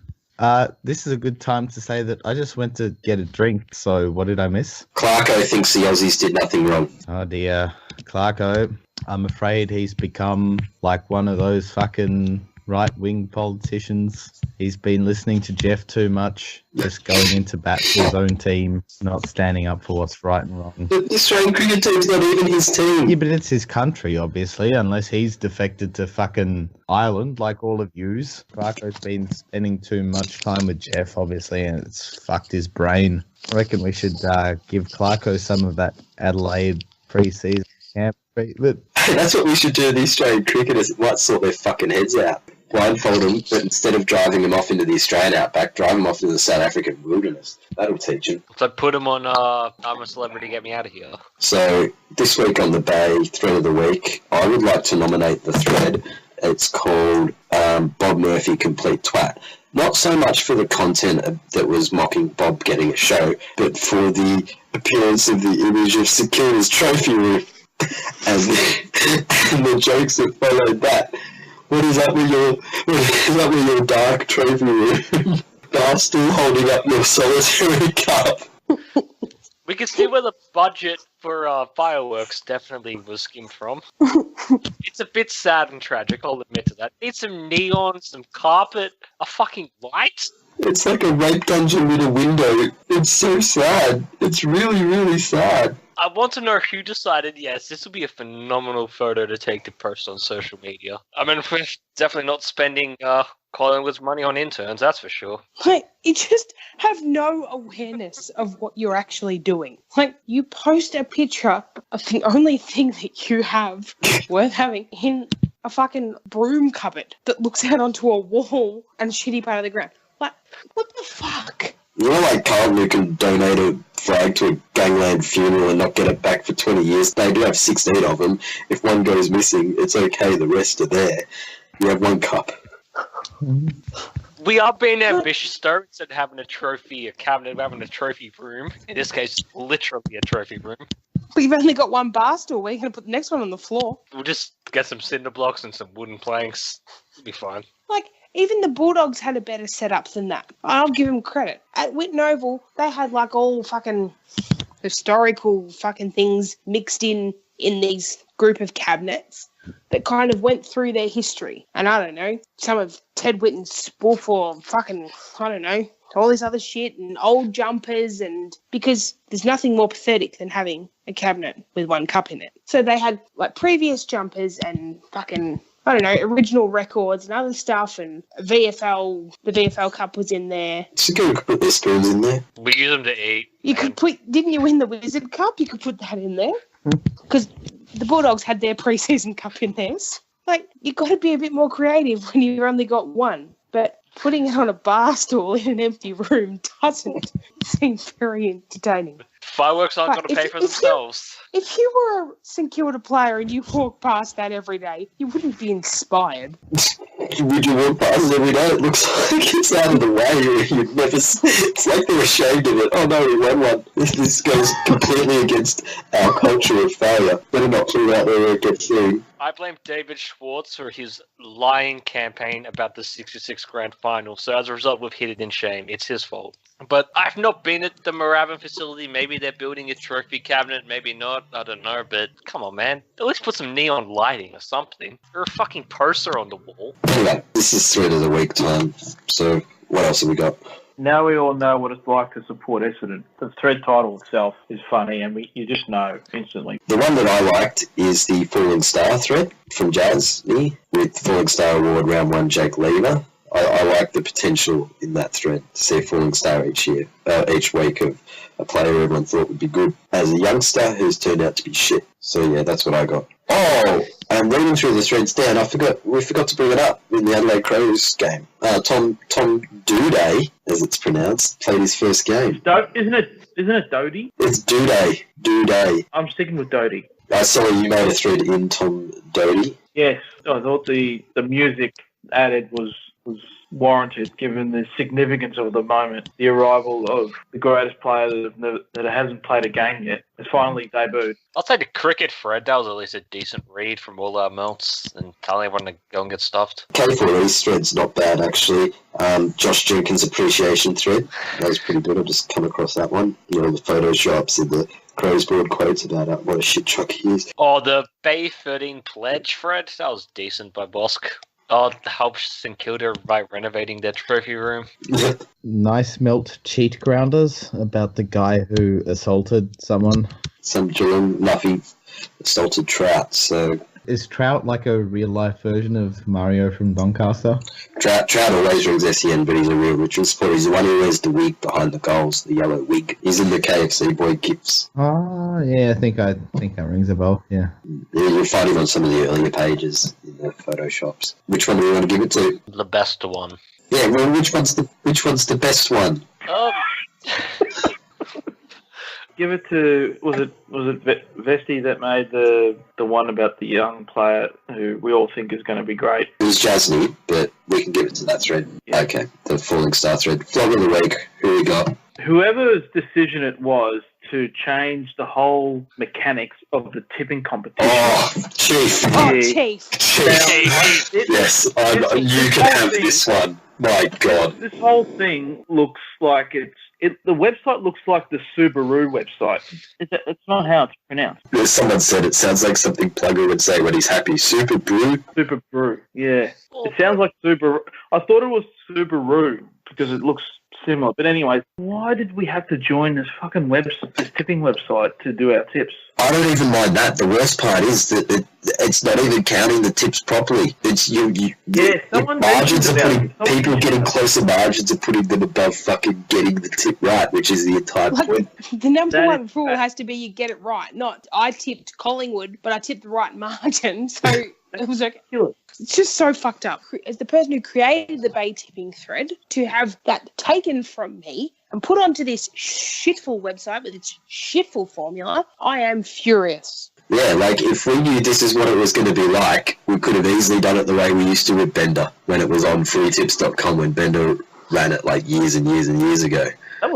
This is a good time to say that I just went to get a drink, so what did I miss? Clarko thinks the Aussies did nothing wrong. Oh dear, Clarko. I'm afraid he's become like one of those fucking right-wing politicians. He's been listening to Jeff too much, just going into bat for his own team, not standing up for what's right and wrong. The Australian cricket team's not even his team. Yeah, but it's his country, obviously, unless he's defected to fucking Ireland, like all of yous. Clarko's been spending too much time with Jeff, obviously, and it's fucked his brain. I reckon we should give Clarko some of that Adelaide pre-season camp treatment. That's what we should do. The Australian cricketers might sort their fucking heads out. Blindfold them, but instead of driving them off into the Australian outback, drive them off into the South African wilderness. That'll teach them. So put them on I'm a Celebrity, Get Me Out of Here. So this week on the Bay, Thread of the Week, I would like to nominate the thread It's called Bob Murphy Complete Twat. Not so much for the content that was mocking Bob getting a show, but for the appearance of the image of Sakura's trophy room and the jokes that followed that. What is up with your dark trophy room? Barstool holding up your solitary cup. We can see where the budget for fireworks definitely was skimmed from. It's a bit sad and tragic, I'll admit to that. Need some neon, some carpet, a fucking light. It's like a rape dungeon with a window. It's so sad. It's really, really sad. I want to know who decided, yes, this will be a phenomenal photo to take to post on social media. I mean, we're definitely not spending Collingwood's money on interns, that's for sure. Like, you just have no awareness of what you're actually doing. Like, you post a picture of the only thing that you have worth having in a fucking broom cupboard that looks out onto a wall and a shitty part of the ground. Like, what the fuck? You know, like Carlton, who can donate a flag to a gangland funeral and not get it back for 20 years. They do have 16 of them. If one goes missing, it's okay. The rest are there. You have one cup. We are being ambitious, though. Instead of having a trophy, a cabinet, we're having a trophy room. In this case, literally a trophy room. But you've only got one bar stool. Where are you going to put the next one on the floor? We'll just get some cinder blocks and some wooden planks. It'll be fine. Like, even the Bulldogs had a better setup than that. I'll give them credit. At Whitten Oval, they had like all fucking historical fucking things mixed in these group of cabinets that kind of went through their history. And I don't know, some of Ted Whitten's spoof or fucking, I don't know, all this other shit and old jumpers, and because there's nothing more pathetic than having a cabinet with one cup in it. So they had like previous jumpers and fucking, I don't know, original records and other stuff, and the VFL Cup was in there. So you could put their spoons in there. We use them to eat. You could put, didn't you win the Wizard Cup? You could put that in there. Because the Bulldogs had their pre-season cup in theirs. Like, you've got to be a bit more creative when you've only got one. But putting it on a bar stool in an empty room doesn't seem very entertaining. Fireworks aren't going to pay for themselves. If you were a St Kilda player and you walked past that every day, you wouldn't be inspired. Would you walk past it every day? It looks like it's out of the way. You'd never. It's like they're ashamed of it. Oh no, we won one. This goes completely against our culture of failure. Better not put it out there where it gets seen. I blame David Schwartz for his lying campaign about the 66 grand final. So as a result, we've hid it in shame. It's his fault. But I've not been at the Moorabbin facility. Maybe they're building a trophy cabinet, maybe not. I don't know. But come on, man. At least put some neon lighting or something. You're a fucking poster on the wall. Anyway, this is thread of the week time. So what else have we got? Now we all know what it's like to support Essendon. The thread title itself is funny, and you just know instantly. The one that I liked is the Falling Star thread from Jazz, with Falling Star Award Round 1 Jake Lever. I like the potential in that thread to see a Falling Star each week of a player everyone thought would be good as a youngster who's turned out to be shit. So yeah, that's what I got. Oh, I'm reading through the threads down. We forgot to bring it up in the Adelaide Crows game. Tom Doedee, as it's pronounced, played his first game. Isn't it Doty? It's Doedee. I'm sticking with Doty. I saw you made a thread in Tom Doedee. Yes, I thought the music added was warranted given the significance of the moment. The arrival of the greatest player that hasn't played a game yet has finally debuted. I'll take the cricket, Fred. That was at least a decent read from all our melts and telling everyone to go and get stuffed. K4E's thread's not bad, actually. Josh Jenkins' appreciation thread. That was pretty good. I've just come across that one. You know, the photoshops and the Crows board quotes about what a shit truck he is. Oh, the Bay 13 pledge, Fred. That was decent by Bosk. Oh, help St Kilda by renovating their trophy room. Nice melt cheat grounders about the guy who assaulted someone. Some Geelong Nuffy assaulted Trout, so... Is Trout like a real-life version of Mario from Doncaster? Trout always rings SEN, but he's a real Richmond supporter. He's the one who wears the wig behind the goals, the yellow wig. He's in the KFC boy gifts. Oh, yeah, I think that rings a bell, yeah. You'll find him on some of the earlier pages in the photoshops. Which one do we want to give it to? The best one. Yeah, well, which one's the best one? Give it to was it Vesti that made the one about the young player who we all think is going to be great. It was Jasny, but we can give it to that thread. Yeah. Okay, the Falling Star thread. Flog of the week. Who we got? Whoever's decision it was to change the whole mechanics of the tipping competition. Oh, Chief. Oh, Yeah. Chief. Yes, you can have this one. My God. This whole thing looks like the website looks like the Subaru website. It's not how it's pronounced. Someone said it sounds like something Plugger would say when he's happy. Super brew. Subaru, yeah. It sounds like Subaru. I thought it was Subaru because it looks similar. But anyway, why did we have to join this fucking website, this tipping website, to do our tips? I don't even mind that. The worst part is that it's not even counting the tips properly. It's your margins are putting people getting closer margins are putting them above fucking getting the tip right, which is the entire point. The number one rule has to be you get it right. Not I tipped Collingwood, but I tipped the right margin, so it was okay. It's just so fucked up. As the person who created the Bay tipping thread, to have that taken from me and put onto this shitful website with its shitful formula, I am furious. Yeah, like if we knew this is what it was going to be like, we could have easily done it the way we used to with Bender when it was on freetips.com when Bender ran it like years and years and years ago. That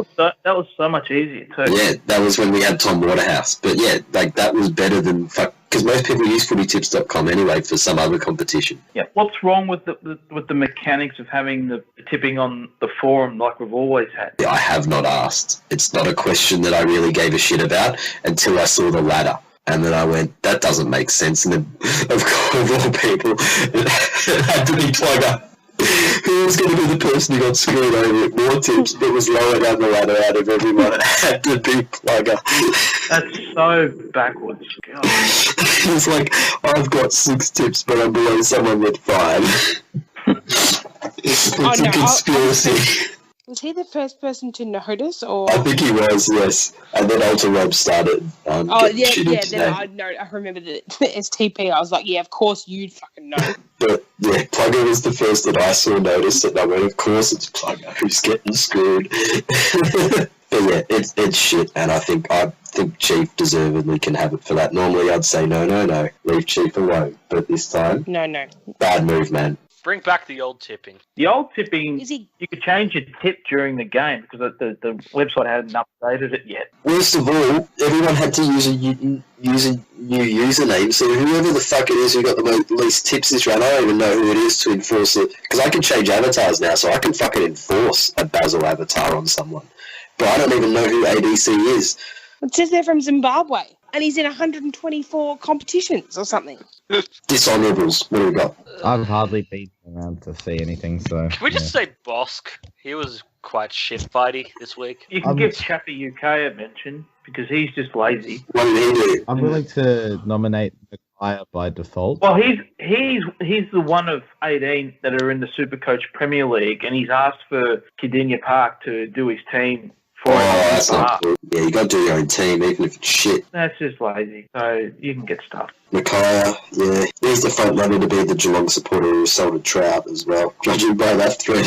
was so much easier too. Yeah, that was when we had Tom Waterhouse. But yeah, like that was better than because most people use footytips.com anyway for some other competition. Yeah, what's wrong with the mechanics of having the tipping on the forum like we've always had? I have not asked. It's not a question that I really gave a shit about until I saw the ladder. And then I went, that doesn't make sense. And then, of course, of all people, it had to be Plugger. Who was going to be the person who got screwed over with more tips that was lower down the ladder out of everyone? It had to be Plugger. That's so backwards. God. It's like, I've got 6 tips, but I'm below someone with 5. It's a conspiracy. Was he the first person to notice, or? I think he was, yes. And then Alter Rob started. Then I remember the STP. I was like, yeah, of course you'd fucking know. But yeah, Plugger was the first that I saw notice it. And I went, of course it's Plugger who's getting screwed. But yeah, it's shit. And I think Chief deservedly can have it for that. Normally I'd say no, leave Chief alone. But this time, no, bad move, man. Bring back the old tipping. The old tipping, you could change your tip during the game because the website hadn't updated it yet. Worst of all, everyone had to use a new username, so whoever the fuck it is who got the least tips this round, I don't even know who it is to enforce it. Because I can change avatars now, so I can fucking enforce a Basil avatar on someone. But I don't even know who ADC is. It says they're from Zimbabwe, and he's in 124 competitions or something. Dishonorables, what do we got? I've hardly been around to see anything, so... Can we just say Bosk? He was quite shit-fighty this week. You can give Chappie UK a mention, because he's just lazy. What did he do? I'm willing to nominate Micaiah by default. Well, he's the one of 18 that are in the Supercoach Premier League, and he's asked for Kidinia Park to do his team for him. That's not cool. Yeah, you got to do your own team, even if it's shit. That's just lazy, so you can get stuff. Micaiah, yeah. He's the front runner to be the Geelong supporter who assaulted Trout as well, judging by that thread.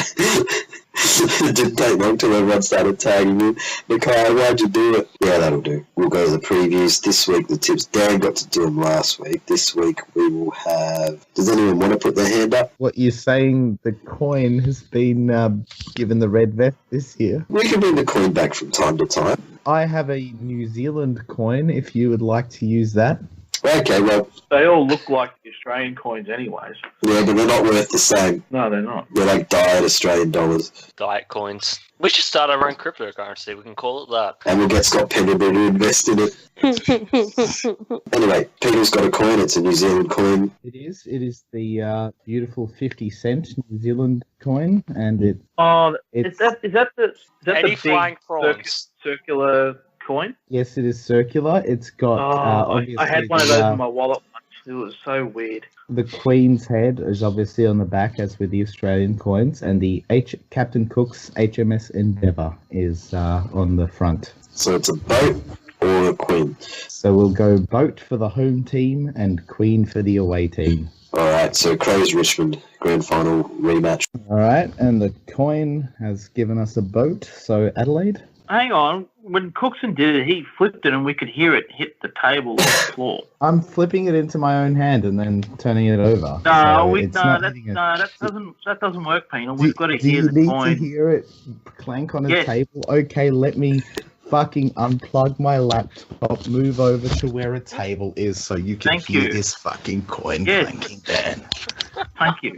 It didn't take long till everyone started tagging me. Micaiah, why'd you do it? Yeah, that'll do. We'll go to the previews. This week, the tips. Dan got to do them last week. This week, we will have... Does anyone want to put their hand up? What you're saying, the coin has been given the red vest this year? We can bring the coin back from time to time. I have a New Zealand coin, if you would like to use that. Okay, well... They all look like the Australian coins anyways. Yeah, but they're not worth the same. No, they're not. They're like diet Australian dollars. Diet coins. We should start our own cryptocurrency. We can call it that. And we'll get Scott Pendlebury to invest in it. Anyway, Peter's got a coin. It's a New Zealand coin. It is. It is the beautiful 50-cent New Zealand coin, and it. Oh, is that the Any big flying prawns? circular coin? Yes, it is circular. It's got. I had one of those in my wallet once. It was so weird. The Queen's head is obviously on the back, as with the Australian coins, and the Captain Cook's HMS Endeavour is on the front. So it's a boat or a queen. So we'll go boat for the home team and queen for the away team. All right, so Crows Richmond grand final rematch. All right, and the coin has given us a boat. So Adelaide. Hang on, when Cookson did it, he flipped it and we could hear it hit the table or the floor. I'm flipping it into my own hand and then turning it over. That doesn't work, Penal. We've got to hear the coin. Do you need to hear it clank on a table? Okay, let me fucking unplug my laptop, move over to where a table is so you can hear this fucking coin clanking, Dan. Thank you.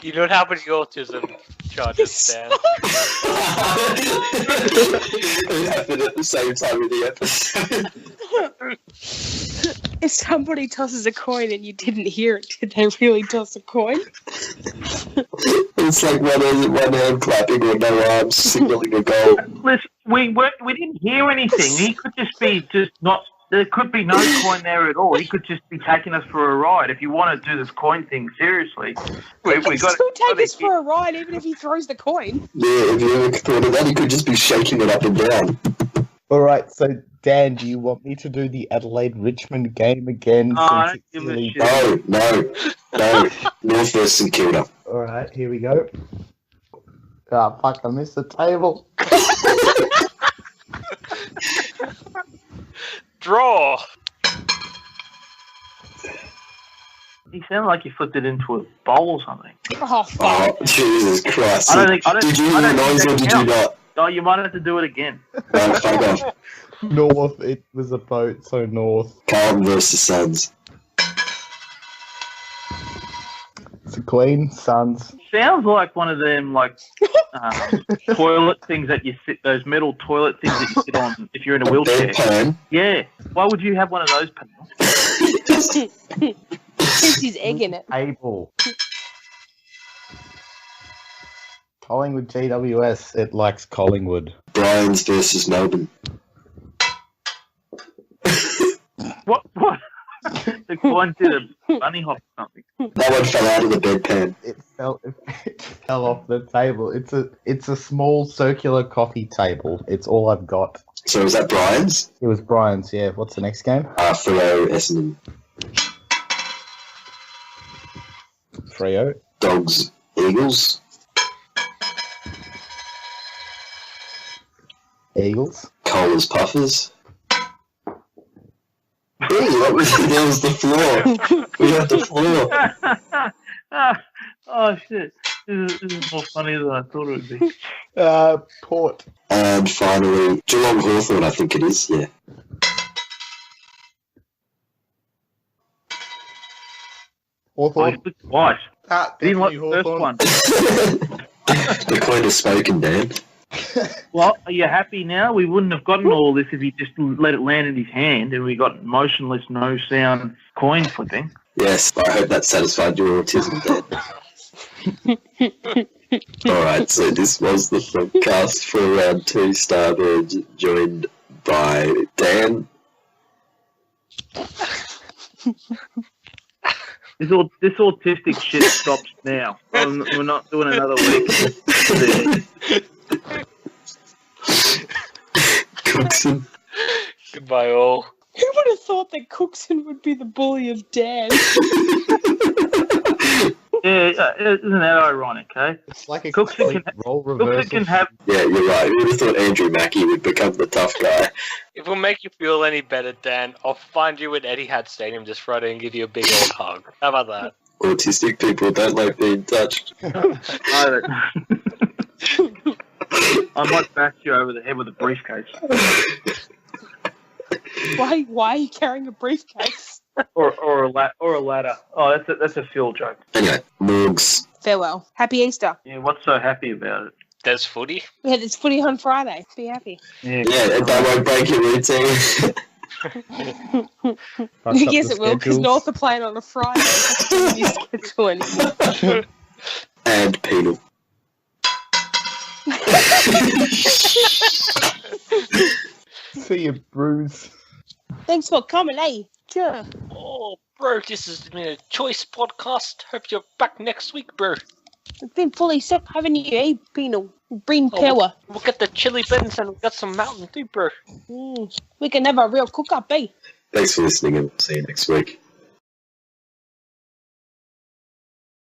You don't have any autism charges, Dan. It happened at the same time of the episode. If somebody tosses a coin and you didn't hear it, did they really toss a coin? It's like one hand clapping or no arms signaling a goal. Listen, we didn't hear anything. He could just not. There could be no coin there at all. He could just be taking us for a ride. If you want to do this coin thing seriously, we got to take us for a ride, even if he throws the coin. Yeah, if you ever thought of that, he could just be shaking it up and down. All right, so Dan, do you want me to do the Adelaide-Richmond game again? No, No. North versus St Kilda. All right, here we go. Ah, fuck, I missed the table. Draw. He sounded like you flipped it into a bowl or something. Oh, fuck. Oh, Jesus Christ. Did you hear the noise or did you not? Oh, you might have to do it again. No, fuck off. North, it was a boat, so north. Carlton versus Suns. It's a Queen, Suns. Sounds like one of them, toilet things that you sit, those metal toilet things that you sit on if you're in a wheelchair. Bedpan. Yeah. Why would you have one of those, Penal? Keeps his egg in it. Table. Collingwood GWS, it likes Collingwood. Bryans versus Melbourne. What? The coin did a bunny hop or something. That one fell out of the bedpan. It fell off the table. It's a small circular coffee table. It's all I've got. So is that Bryans? It was Brian's, yeah. What's the next game? Freo, Essendon. Freo. Dogs, Eagles. Eagles. Colas, Puffers. Hey, that was the floor. We had the floor. Oh, shit. This is more funny than I thought it would be. Port. And finally, Geelong Hawthorn, I think it is, yeah. Hawthorn. Twice. Didn't like the first one. The coin is spoken, Dan. Well, are you happy now? We wouldn't have gotten all this if he just let it land in his hand and we got motionless, no sound coin flipping. Yes, I hope that satisfied your autism, Dan. Alright, so this was the podcast for round 2. Starburns, joined by Dan. This autistic shit stops now. We're not doing another week. Cookson. Goodbye, all. Who would have thought that Cookson would be the bully of Dan? Yeah, isn't that ironic, eh? It's like a Cookson role reversal. Cookson can have... Yeah, you're right. Who would have thought Andrew Mackie would become the tough guy? If it'll make you feel any better, Dan, I'll find you at Etihad Stadium this Friday and give you a big old hug. How about that? Autistic people don't like being touched. I might bash you over the head with a briefcase. Why are you carrying a briefcase? or a ladder. Oh, that's a Phil joke. Anyway, Morgs. Farewell. Happy Easter. Yeah, what's so happy about it? There's footy. Yeah, there's footy on Friday. Be happy. Yeah, That won't break your routine. Yes, it will, because North are playing on a Friday. It's your schedule anymore. And Penal. See you, Bruce. Thanks for coming, eh? Sure. Oh, bro, this has been a choice podcast. Hope you're back next week, bro. It's been fully sick, haven't you, eh, Penal? Bring power. We'll get the chili bins and we've got some Mountain Dew, bro. We can have a real cook-up, eh? Thanks for listening and see you next week.